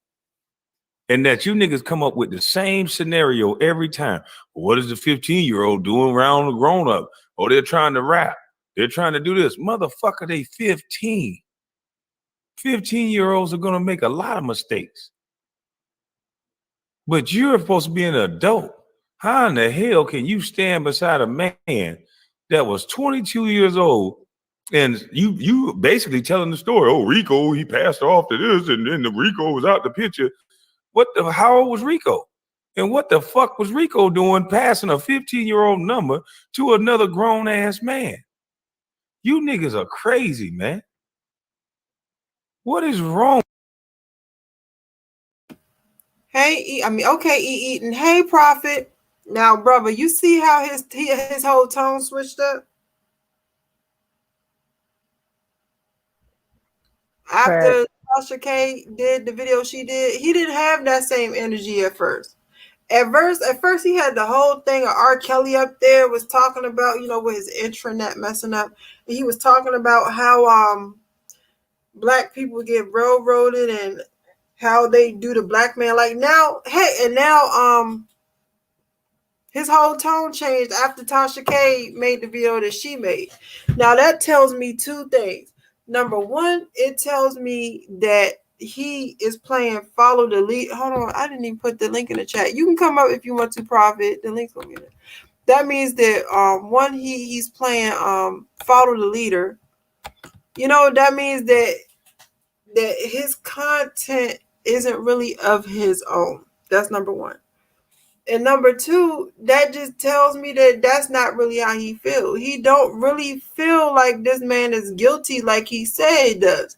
and that you niggas come up with the same scenario every time. What is the 15-year-old doing around the grown up? Oh, they're trying to rap. They're trying to do this. Motherfucker, they 15. 15-year-olds are going to make a lot of mistakes. But you're supposed to be an adult. How in the hell can you stand beside a man that was 22 years old and you basically telling the story? Oh, Rico, he passed off to this, and then the Rico was out the picture. How old was Rico? And what the fuck was Rico doing passing a 15-year-old number to another grown-ass man? You niggas are crazy, man. What is wrong? Hey, and hey, Prophet. Now, brother, you see how his whole tone switched up? After Tasha K did the video she did, he didn't have that same energy at first. At first, he had the whole thing of R. Kelly up there, was talking about, you know, with his intranet messing up. And he was talking about how Black people get railroaded and how they do the Black man. Like now, his whole tone changed after Tasha K made the video that she made. Now that tells me two things. Number one, it tells me that he is playing follow the lead. Hold on, I didn't even put the link in the chat. You can come up if you want to, Prophet. The link's gonna be there. That means that one, he's playing follow the leader. You know, that means that his content isn't really of his own. That's number one. And number two, that just tells me that that's not really how he feels. He don't really feel like this man is guilty like he said he does.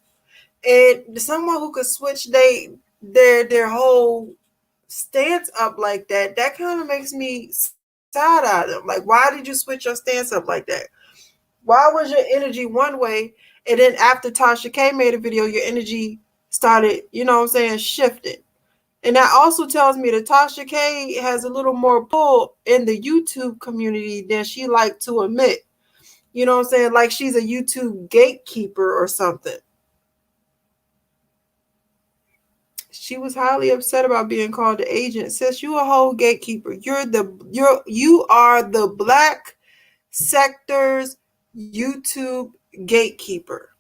And someone who could switch their whole stance up like that, that kind of makes me side-eye them. Like, why did you switch your stance up like that? Why was your energy one way, and then after Tasha K made a video, your energy started, shifting? And that also tells me that Tasha K has a little more pull in the YouTube community than she like to admit. You know what I'm saying? Like she's a YouTube gatekeeper or something. She was highly upset about being called the agent. Sis, you a whole gatekeeper. You are the Black sector's YouTube gatekeeper.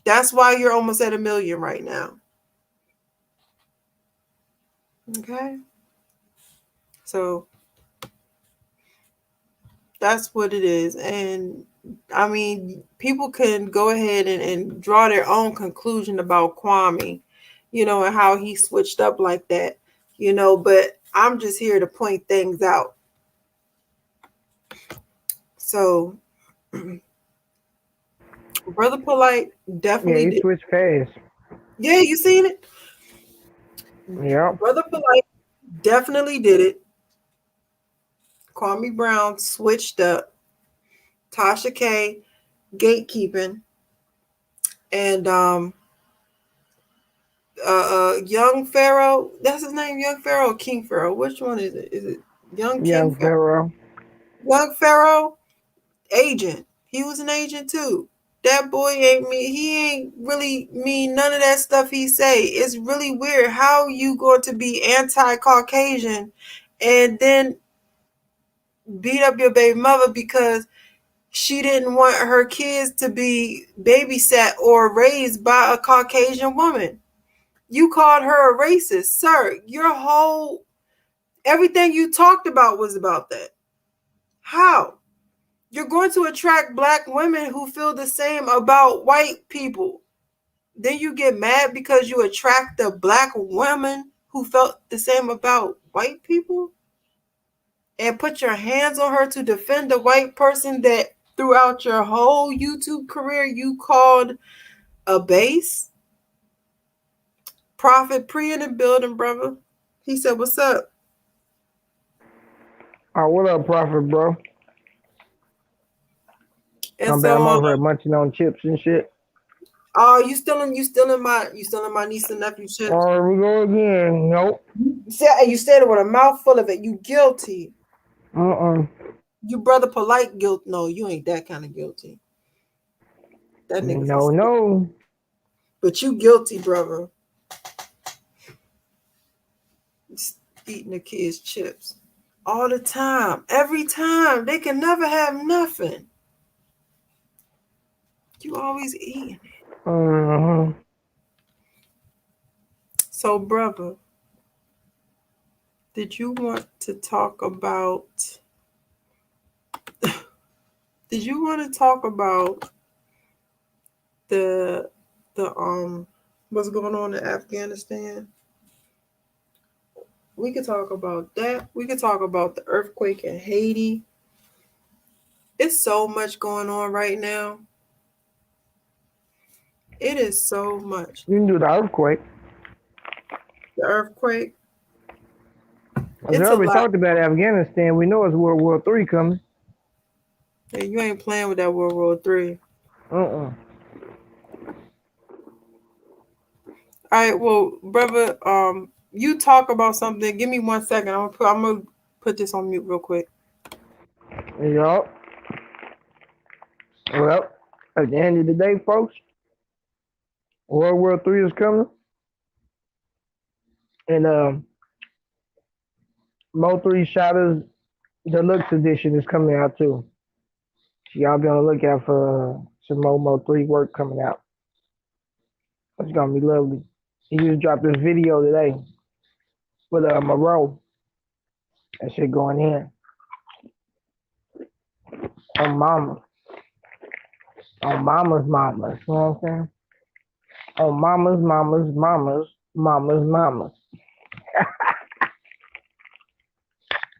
That's why you're almost at 1 million right now. Okay? So that's what it is. And I mean, people can go ahead and draw their own conclusion about Kwame, and how he switched up like that, but I'm just here to point things out. So, Brother Polight definitely he switched fast. Yeah, you seen it? Yeah. Brother Polight definitely did it. Kwame Brown switched up. Tasha K gatekeeping. And Young Pharaoh, that's his name, Young Pharaoh or King Pharaoh? Which one is it? Is it Young King Pharaoh? Young Pharaoh, agent. He was an agent too. That boy he ain't really mean none of that stuff he say. It's really weird. How you going to be anti-Caucasian and then beat up your baby mother because she didn't want her kids to be babysat or raised by a Caucasian woman? You called her a racist. Sir, everything you talked about was about that. How? You're going to attract Black women who feel the same about white people. Then you get mad because you attract the Black women who felt the same about white people? And put your hands on her to defend the white person that throughout your whole YouTube career you called a base? Prophet Pre in the building, brother. He said, what's up? What up, Prophet, bro? And I'm over here munching on chips and shit. Oh, you still in my niece and nephew chips? Oh, we go again. Nope. You said it with a mouthful of it. You guilty. You Brother Polight guilt. No, you ain't that kind of guilty. That nigga. No. But you guilty, brother. Eating the kids' chips. All the time. Every time. They can never have nothing. You always eating it. So, brother, did you want to talk about the what's going on in Afghanistan? We could talk about that. We could talk about the earthquake in Haiti. It's so much going on right now. It is so much. You can do the earthquake. The earthquake. We talked about Afghanistan. We know it's World War III coming. Hey, you ain't playing with that World War III. All right, well, brother, you talk about something. Give me 1 second. I'm gonna put this on mute real quick. Yup. Well, at the end of the day, folks, World War III is coming. And Mo 3 Shadows Deluxe Edition is coming out too. So y'all be on the lookout for some Mo 3 work coming out. It's gonna be lovely. He just dropped this video today with Moreau. That shit going in. On mama. On mama's mamas. You know what I'm saying? On mama's mamas.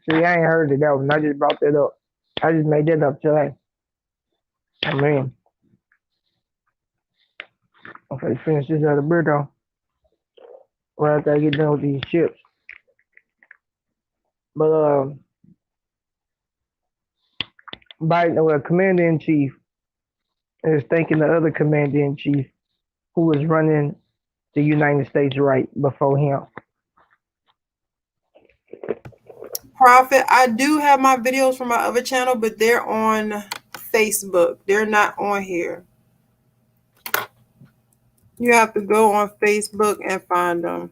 See, I ain't heard of that one. I just brought that up. I just made that up today. I mean, okay, finish this other beer though. Right after I get done with these chips. But Biden, well, Commander-in-Chief is thanking the other Commander-in-Chief who was running the United States right before him. Prophet, I do have my videos from my other channel, but they're on Facebook. They're not on here. You have to go on Facebook and find them.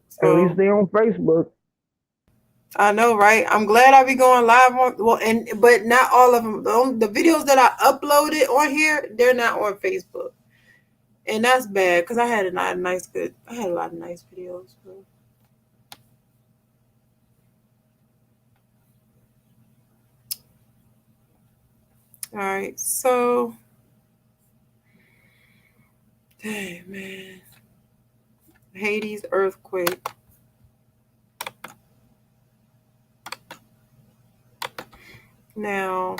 So, at least they're on Facebook. I know, right? I'm glad I be going live on, but not all of them. The videos that I uploaded on here, they're not on Facebook, and that's bad because I had a lot of nice videos. All right, so, dang man, Haiti's earthquake. Now,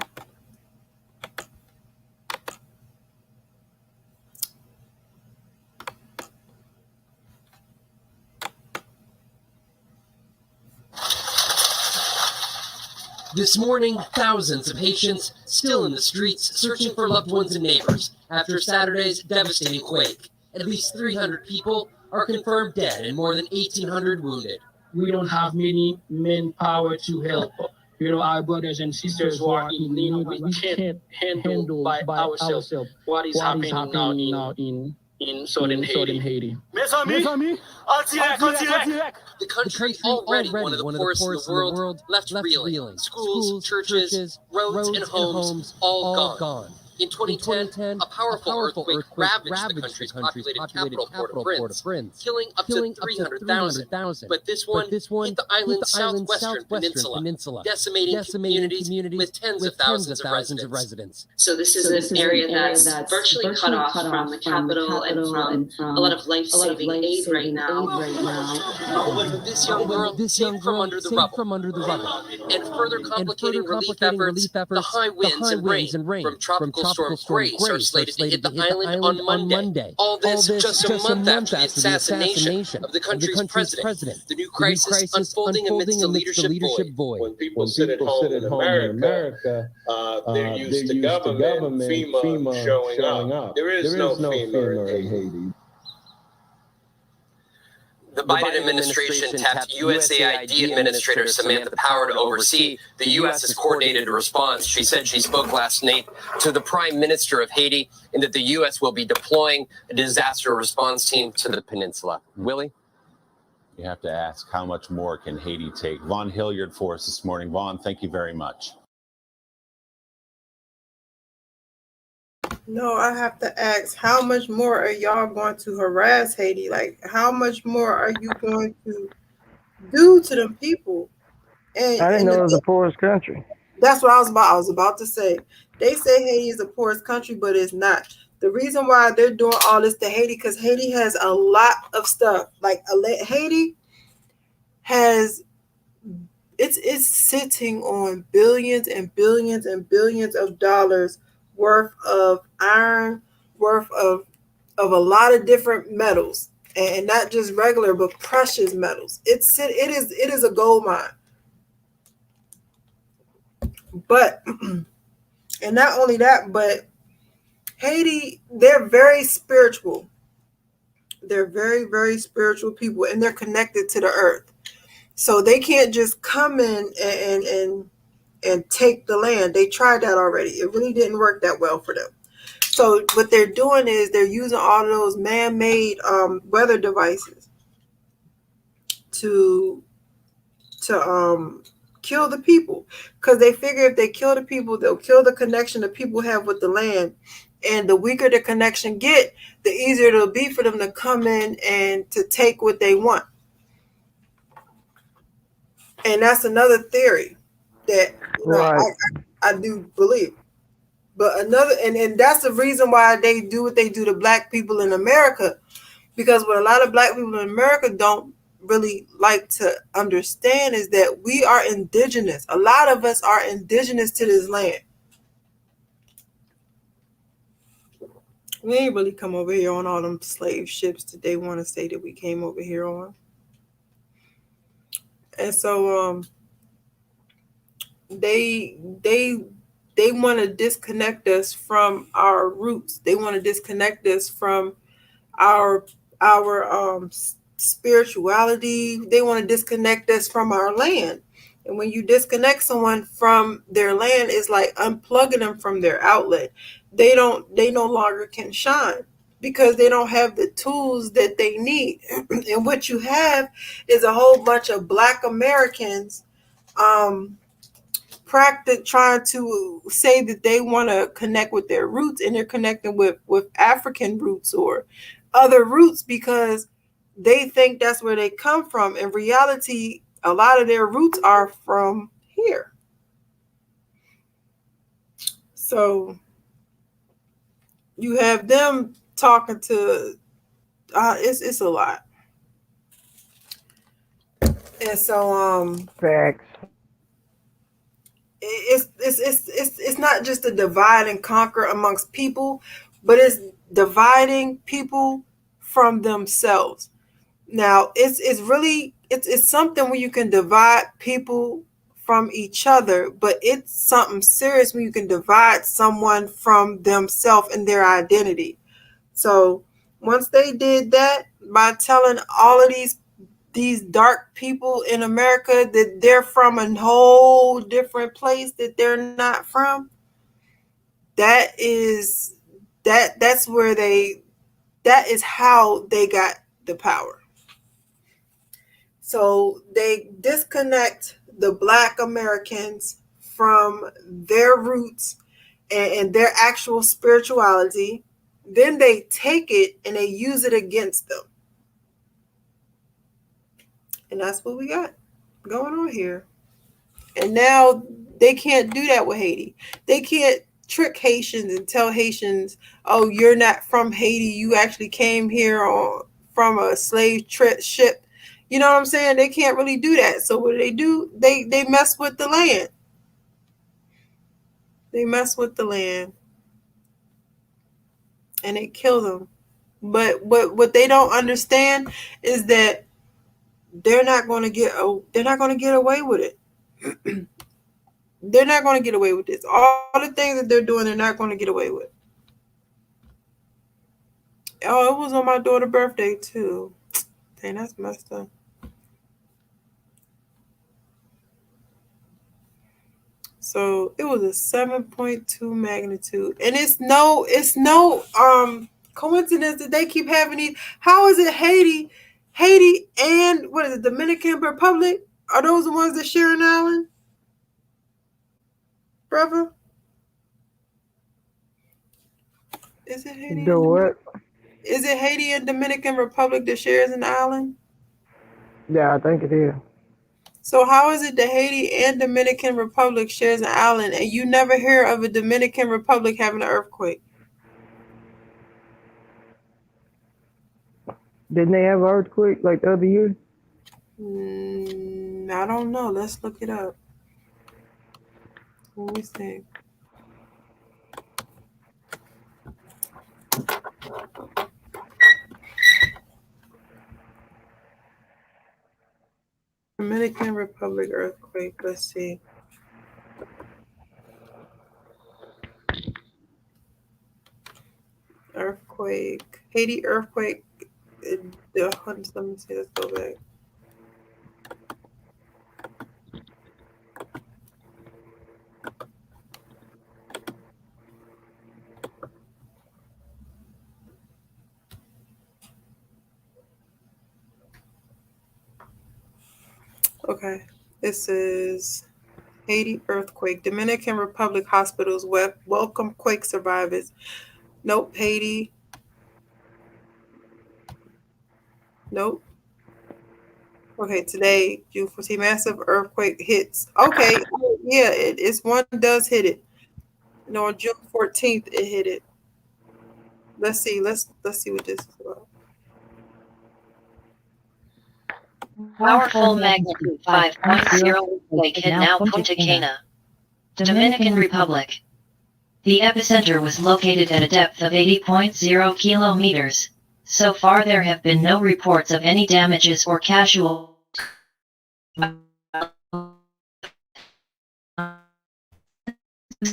this morning, thousands of Haitians still in the streets searching for loved ones and neighbors after Saturday's devastating quake. At least 300 people are confirmed dead and more than 1,800 wounded. We don't have many manpower to help. Our brothers and sisters who are in need, we can't handle by ourselves what is happening now in southern Haiti. The country, already one of the poorest in the world, left reeling. Schools, churches, roads, and homes all gone. In 2010, a powerful earthquake ravaged the country's populated capital, Port-au-Prince, killing up to 300,000. But this one hit the island's southwestern peninsula, decimating communities with tens of thousands of residents. So this is an area that's virtually cut off from the capital and from a lot of life-saving aid right now. This young girl saved from under the rubble. And further complicating relief efforts, the high winds and rain from Tropical Storm Grace are slated to hit the island on Monday. All this just a month after the assassination of the country's president. The new crisis unfolding amidst the leadership void. When people sit at home in America, they're used to government, FEMA showing up. There is no FEMA in Haiti. The Biden administration tapped USAID Administrator Samantha Power to oversee the U.S.'s coordinated response. She said she spoke last night to the Prime Minister of Haiti and that the U.S. will be deploying a disaster response team to the peninsula. Willie? You have to ask, how much more can Haiti take? Vaughn Hilliard for us this morning. Vaughn, thank you very much. No, I have to ask, how much more are y'all going to harass Haiti? Like, how much more are you going to do to them people? And I didn't know it was the poorest country. That's what I was about to say. They say Haiti is the poorest country, but it's not. The reason why they're doing all this to Haiti, because Haiti has a lot of stuff. Like, Haiti has, it's sitting on billions and billions and billions of dollars worth of iron, worth of a lot of different metals, and not just regular but precious metals. It is a gold mine. But and not only that, but Haiti, they're very spiritual. They're very, very spiritual people, and they're connected to the earth. So they can't just come in and take the land. They tried that already. It really didn't work that well for them. So what they're doing is they're using all of those man-made weather devices to kill the people, because they figure if they kill the people, they'll kill the connection the people have with the land. And the weaker the connection get, the easier it'll be for them to come in and to take what they want. And that's another theory that I do believe. But another, and that's the reason why they do what they do to black people in America, Because what a lot of black people in America don't really like to understand is that we are indigenous. A lot of us are indigenous to this land. We ain't really come over here on all them slave ships that they want to say that we came over here on. And so they want to disconnect us from our roots. They want to disconnect us from our spirituality. They want to disconnect us from our land. And when you disconnect someone from their land, it's like unplugging them from their outlet. They no longer can shine because they don't have the tools that they need. And what you have is a whole bunch of Black Americans trying to say that they want to connect with their roots, and they're connecting with African roots or other roots because they think that's where they come from. In reality, a lot of their roots are from here. So you have them talking to it's a lot. And so facts. It's not just a divide and conquer amongst people, but it's dividing people from themselves. Now it's really something where you can divide people from each other, but it's something serious when you can divide someone from themselves and their identity. So once they did that by telling all of these dark people in America that they're from a whole different place that they're not from, that is how they got the power. So they disconnect the Black Americans from their roots and their actual spirituality. Then they take it and they use it against them. And that's what we got going on here. And now they can't do that with Haiti. They can't trick Haitians and tell Haitians, oh, you're not from Haiti. You actually came here from a slave ship. You know what I'm saying? They can't really do that. So what do? They mess with the land. They mess with the land. And they kill them. But what they don't understand is that they're not going to get away with it. They're not going to get away with this. All the things that they're doing, they're not going to get away with. Oh, it was on my daughter's birthday too. Dang, that's messed up. So it was a 7.2 magnitude, and it's no coincidence that they keep having these. How is it Haiti, and what is it, Dominican Republic? Are those the ones that share an island, brother? Is it Haiti? The what? Is it Haiti and Dominican Republic that shares an island? Yeah, I think it is. So how is it that Haiti and Dominican Republic shares an island and you never hear of a Dominican Republic having an earthquake? Didn't they have an earthquake like the other year? I don't know. Let's look it up. Let me see. Dominican Republic earthquake. Let's see. Earthquake. Haiti earthquake. Let me see. Let's go back. Okay. This is Haiti earthquake. Dominican Republic hospitals welcome quake survivors. Nope. Haiti. Nope. Okay, today, June 14, massive earthquake hits. Okay, yeah, it's one does hit it. No, on June 14th, it hit it. Let's see. Let's see what this is about. Powerful magnitude 5.0 earthquake hit now Punta Cana, Dominican Republic. The epicenter was located at a depth of 80.0 kilometers. So far there have been no reports of any damages or casualties.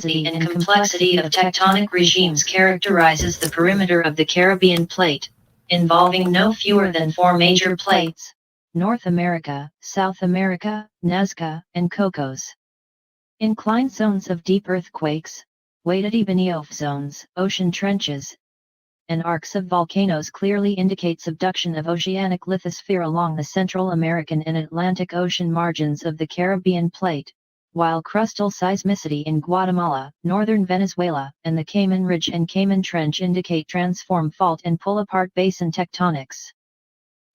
The and complexity of tectonic regimes characterizes the perimeter of the Caribbean plate, involving no fewer than 4 major plates: North America, South America, Nazca, and Cocos. Inclined zones of deep earthquakes, weighted benioff zones, ocean trenches, and arcs of volcanoes clearly indicate subduction of oceanic lithosphere along the Central American and Atlantic Ocean margins of the Caribbean plate, while crustal seismicity in Guatemala, northern Venezuela, and the Cayman Ridge and Cayman Trench indicate transform fault and pull-apart basin tectonics.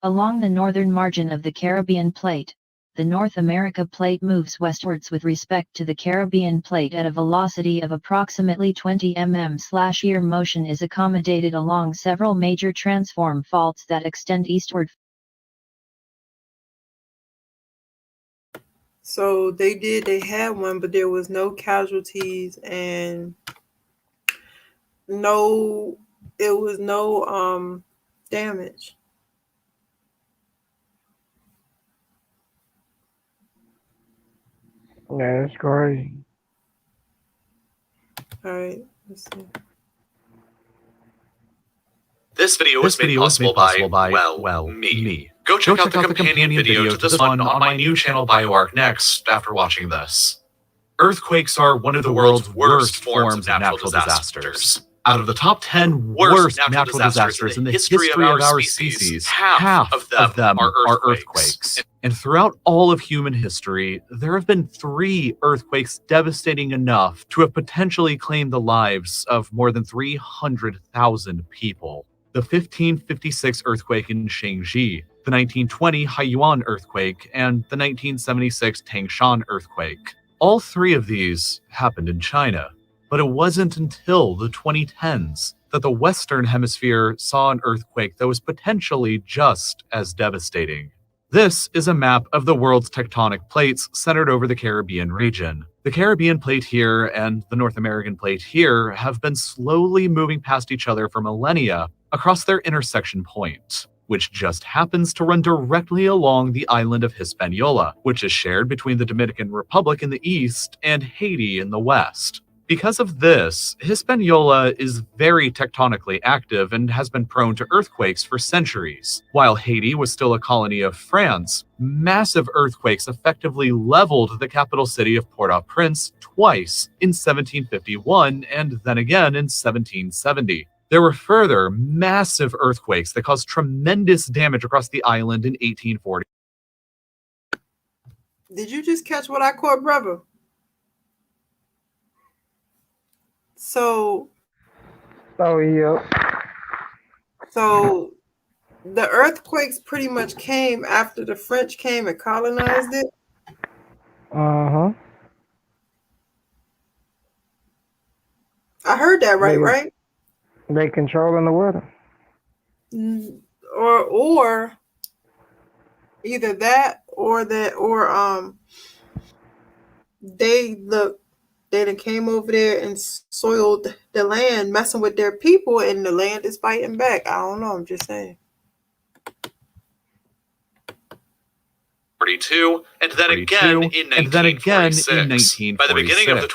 Along the northern margin of the Caribbean plate, the North America plate moves westwards with respect to the Caribbean plate at a velocity of approximately 20 mm/year. Motion is accommodated along several major transform faults that extend eastward. So they had one, but there was no casualties and no damage. Yeah, that's crazy. All right, let's see. This video was made possible by me. Go check out the companion video to this one on my new channel BioArc next after watching this. Earthquakes are one of the world's worst forms of natural disasters. Out of the top 10 worst natural disasters in the history of our species, half of them are earthquakes. And throughout all of human history, there have been 3 earthquakes devastating enough to have potentially claimed the lives of more than 300,000 people. The 1556 earthquake in Shanxi, the 1920 Haiyuan earthquake, and the 1976 Tangshan earthquake. All 3 of these happened in China, but it wasn't until the 2010s that the Western Hemisphere saw an earthquake that was potentially just as devastating. This is a map of the world's tectonic plates centered over the Caribbean region. The Caribbean plate here and the North American plate here have been slowly moving past each other for millennia across their intersection point, which just happens to run directly along the island of Hispaniola, which is shared between the Dominican Republic in the east and Haiti in the west. Because of this, Hispaniola is very tectonically active and has been prone to earthquakes for centuries. While Haiti was still a colony of France, massive earthquakes effectively leveled the capital city of Port-au-Prince twice in 1751 and then again in 1770. There were further massive earthquakes that caused tremendous damage across the island in 1840. Did you just catch what I caught, brother? So yeah. So the earthquakes pretty much came after the French came and colonized it. Uh-huh. I heard that right? They controlling the weather. Or either that or they done came over there and soiled the land, messing with their people, and the land is fighting back. I don't know. I'm just saying. 42, and then again in 1946. By the beginning of the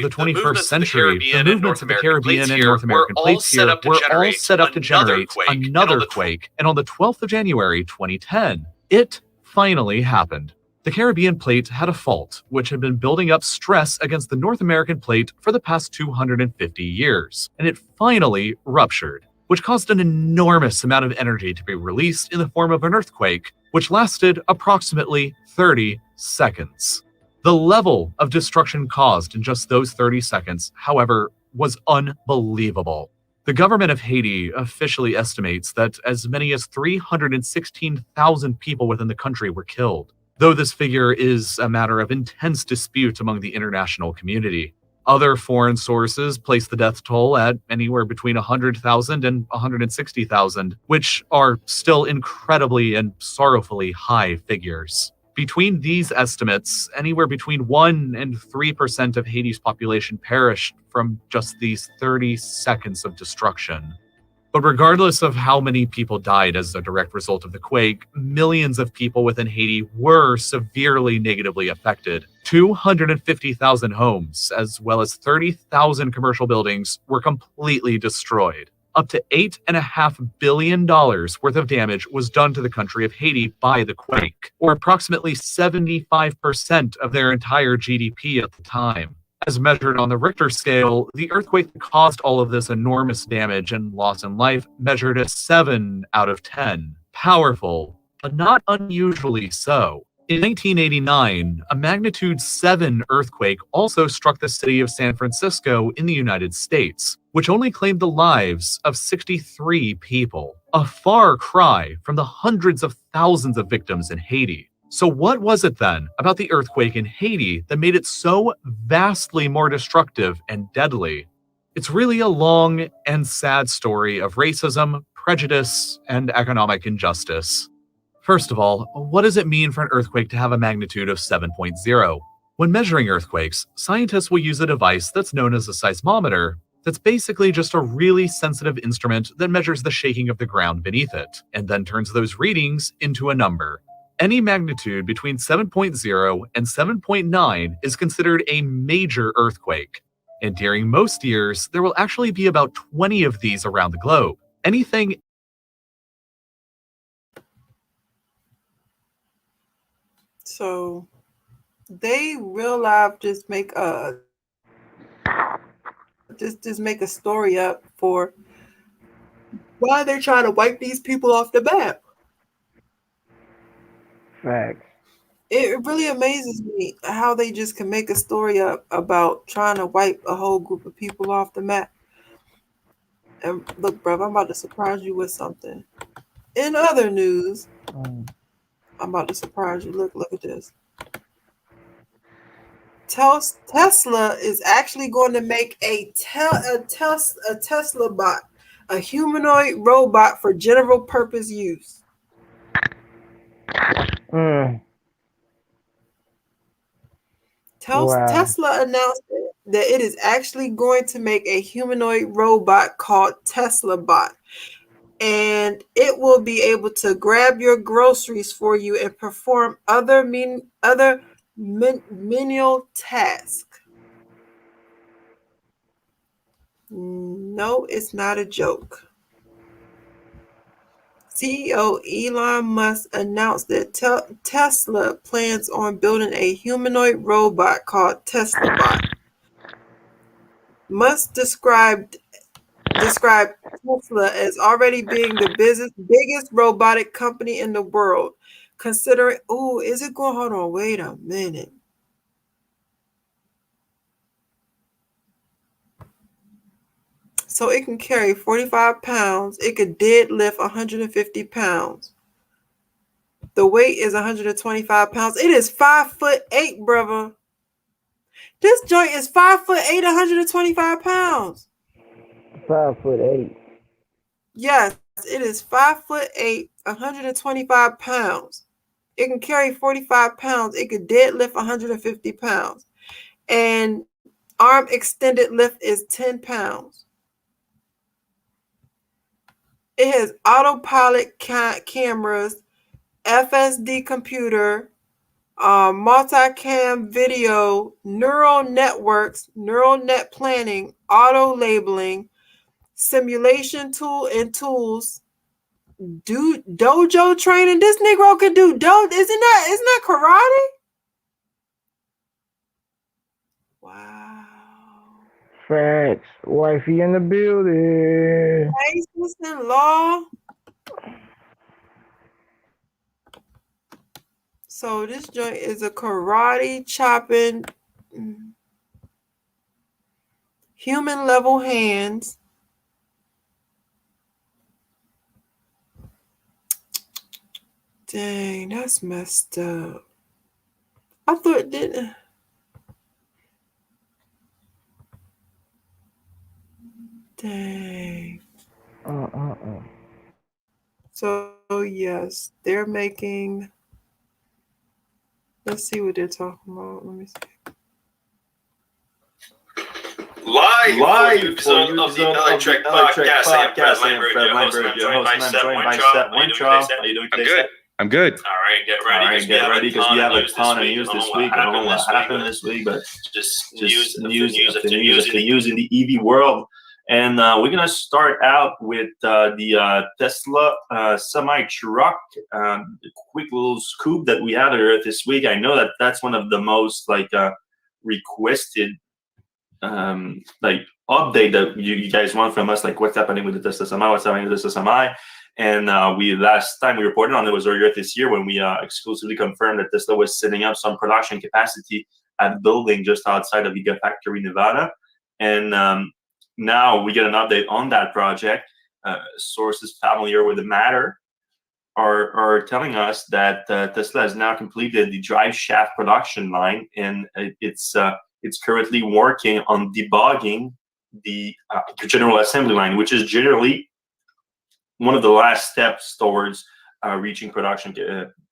21st century, the movements of the Caribbean and North American plates here were all set up to generate another quake. And on the 12th of January 2010, it finally happened. The Caribbean plate had a fault, which had been building up stress against the North American plate for the past 250 years, and it finally ruptured, which caused an enormous amount of energy to be released in the form of an earthquake, which lasted approximately 30 seconds. The level of destruction caused in just those 30 seconds, however, was unbelievable. The government of Haiti officially estimates that as many as 316,000 people within the country were killed, though this figure is a matter of intense dispute among the international community. Other foreign sources place the death toll at anywhere between 100,000 and 160,000, which are still incredibly and sorrowfully high figures. Between these estimates, anywhere between 1 and 3% of Haiti's population perished from just these 30 seconds of destruction. But regardless of how many people died as a direct result of the quake, millions of people within Haiti were severely negatively affected. 250,000 homes, as well as 30,000 commercial buildings, were completely destroyed. Up to $8.5 billion worth of damage was done to the country of Haiti by the quake, or approximately 75% of their entire GDP at the time. As measured on the Richter scale, the earthquake that caused all of this enormous damage and loss in life measured a 7 out of 10. Powerful, but not unusually so. In 1989, a magnitude 7 earthquake also struck the city of San Francisco in the United States, which only claimed the lives of 63 people. A far cry from the hundreds of thousands of victims in Haiti. So what was it then about the earthquake in Haiti that made it so vastly more destructive and deadly? It's really a long and sad story of racism, prejudice, and economic injustice. First of all, what does it mean for an earthquake to have a magnitude of 7.0? When measuring earthquakes, scientists will use a device that's known as a seismometer that's basically just a really sensitive instrument that measures the shaking of the ground beneath it, and then turns those readings into a number. Any magnitude between 7.0 and 7.9 is considered a major earthquake, and during most years, there will actually be about 20 of these around the globe. Anything So they real life just make a story up for why they're trying to wipe these people off the map. Facts. It really amazes me how they just can make a story up about trying to wipe a whole group of people off the map. And look, bro, I'm about to surprise you with something. In other news, I'm about to surprise you. Look at this. Tesla is actually going to make a Tesla bot, a humanoid robot for general purpose use. Wow. Tesla announced that it is actually going to make a humanoid robot called Tesla Bot, and it will be able to grab your groceries for you and perform other menial tasks. No, it's not a joke. CEO Elon Musk announced that Tesla plans on building a humanoid robot called Tesla Bot. Musk described Tesla as already being the biggest robotic company in the world. Considering, hold on, wait a minute. So it can carry 45 pounds. It could deadlift 150 pounds. The weight is 125 pounds. It is 5'8", brother. This joint is 5'8", 125 pounds. 5'8". Yes, it is 5'8", 125 pounds. It can carry 45 pounds. It could deadlift 150 pounds. And arm extended lift is 10 pounds. It has autopilot cameras, FSD computer, multicam video, neural networks, neural net planning, auto labeling, simulation tool and tools, dojo training. This Negro could do isn't that karate? Wow. Facts. Wifey in the building. Hey, sister-in-law. So this joint is a karate chopping, human level hands. Dang, that's messed up. I thought it didn't. Dang. So yes, they're making. Let's see what they're talking about. Let me see. Live for you of the Electric Podcast. I am Fred Lambert, your host, and I'm joined by Step Weintraub. How are you doing today, Step? I'm good. All right, get ready because we have a ton of news this week. I don't know what happened this week, but just news after news in the EV world. And we're going to start out with the Tesla semi-truck, quick little scoop that we had earlier this week. I know that that's one of the most requested update that you guys want from us, like what's happening with the Tesla Semi, what's happening with the Tesla Semi. And last time we reported on it was earlier this year when we exclusively confirmed that Tesla was setting up some production capacity at a building just outside of Gigafactory, Nevada. And now we get an update on that project. Sources familiar with the matter are telling us that Tesla has now completed the drive shaft production line, and it's currently working on debugging the general assembly line, which is generally one of the last steps towards reaching production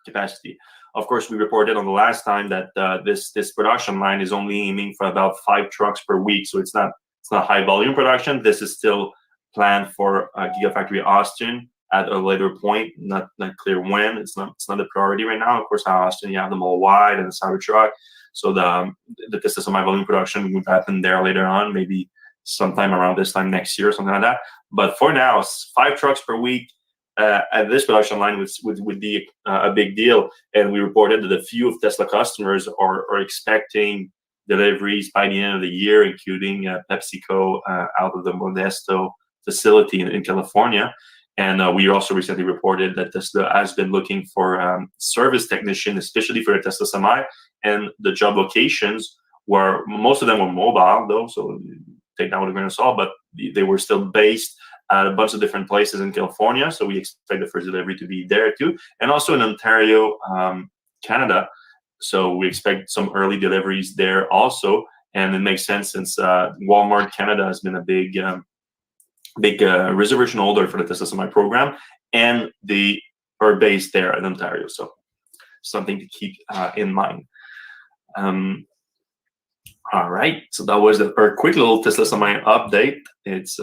capacity. Of course, we reported on the last time that this production line is only aiming for about 5 trucks per week, so it's not high volume production. This is still planned for Gigafactory Austin at a later point, not clear when. It's not the priority right now. Of course, at Austin you have the Model Y and the Cybertruck, so the Tesla semi volume production would happen there later on, maybe sometime around this time next year or something like that. But for now, 5 trucks per week at this production line would be a big deal. And we reported that a few of Tesla customers are expecting deliveries by the end of the year, including PepsiCo out of the Modesto facility in California. And we also recently reported that Tesla has been looking for service technician, especially for the Tesla Semi, and the job locations were, most of them were mobile though, so take that with a grain of salt, but they were still based at a bunch of different places in California. So we expect the first delivery to be there too, and also in Ontario, Canada. So we expect some early deliveries there also, and it makes sense since Walmart Canada has been a big reservation holder for the Tesla Semi program, and they are based there in Ontario. So something to keep in mind. All right, so that was our quick little Tesla Semi update. It's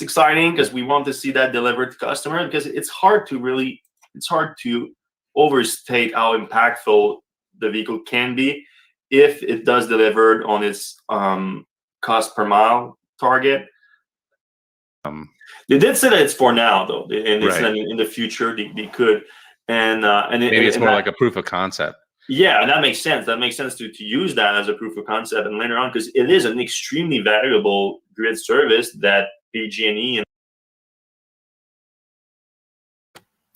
exciting because we want to see that delivered to customer, because it's hard to overstate how impactful the vehicle can be if it does deliver on its cost per mile target. They did say that it's for now though, and it's in the future they could, and maybe it's more like a proof of concept. Yeah, and that makes sense. That makes sense to use that as a proof of concept, and later on, because it is an extremely valuable grid service that PG&E and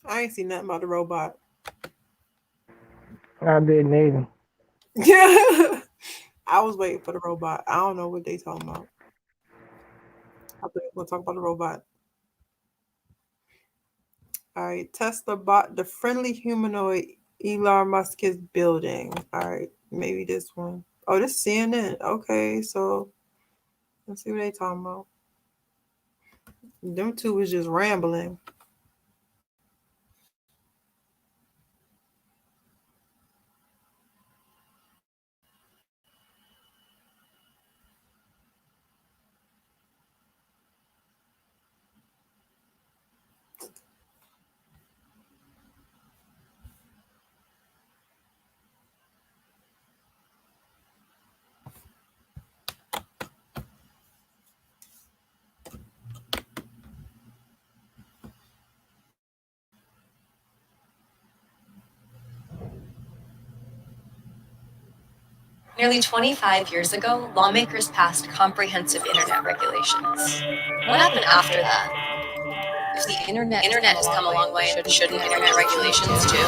I ain't seen nothing about the robot. I didn't either. Yeah, I was waiting for the robot. I don't know what they talking about. I think we'll talk about the robot. All right, Tesla bought the friendly humanoid Elon Musk is building. All right, maybe this one. Oh, this is CNN. Okay, so let's see what they talking about. Them two was just rambling. Nearly 25 years ago, lawmakers passed comprehensive internet regulations. What happened after that? If the internet has come a long way, shouldn't internet regulations too?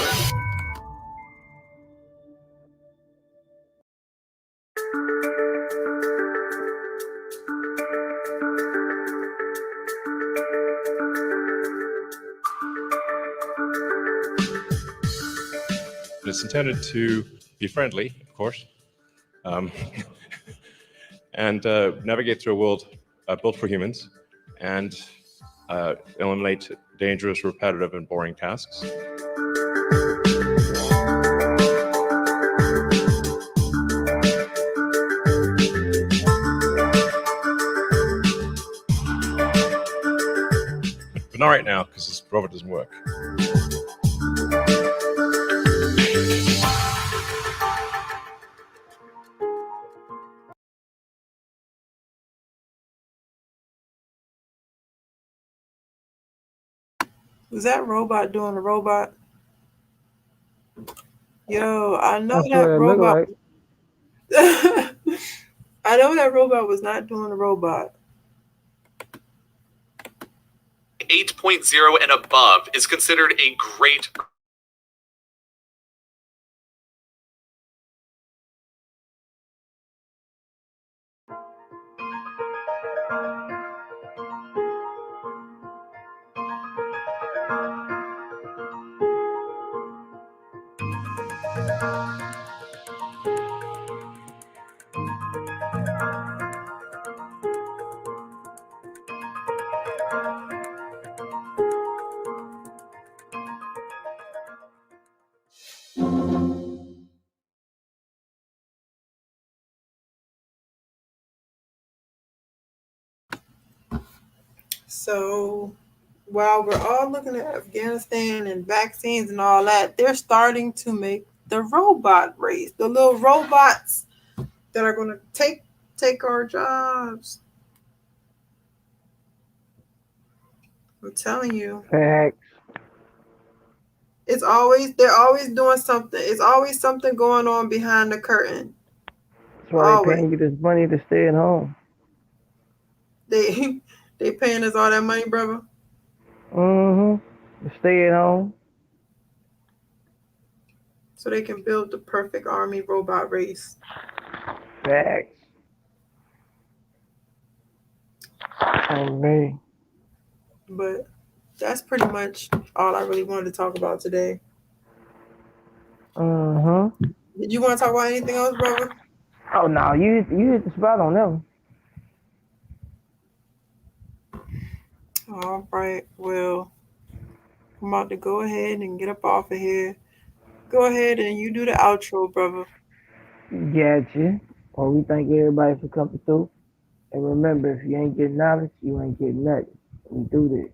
It's intended to be friendly, of course, and navigate through a world built for humans, and eliminate dangerous, repetitive, and boring tasks. But not right now, because this robot doesn't work. Was that robot doing the robot? Yo, I know That's that what it looked robot. like. I know that robot was not doing the robot. 8.0 and above is considered a great So while we're all looking at Afghanistan and vaccines and all that, they're starting to make the robot race, the little robots that are going to take our jobs. I'm telling you. Facts. They're always doing something. It's always something going on behind the curtain. That's why they're paying you this money to stay at home. They paying us all that money, brother. To stay at home. So they can build the perfect army robot race. Facts. Okay. But that's pretty much all I really wanted to talk about today. Did you want to talk about anything else, brother? Oh no, you hit the spot on that one. All right. Well, I'm about to go ahead and get up off of here. Go ahead and you do the outro, brother. Gotcha. Well, we thank everybody for coming through. And remember, if you ain't getting knowledge, you ain't getting nothing. We do this.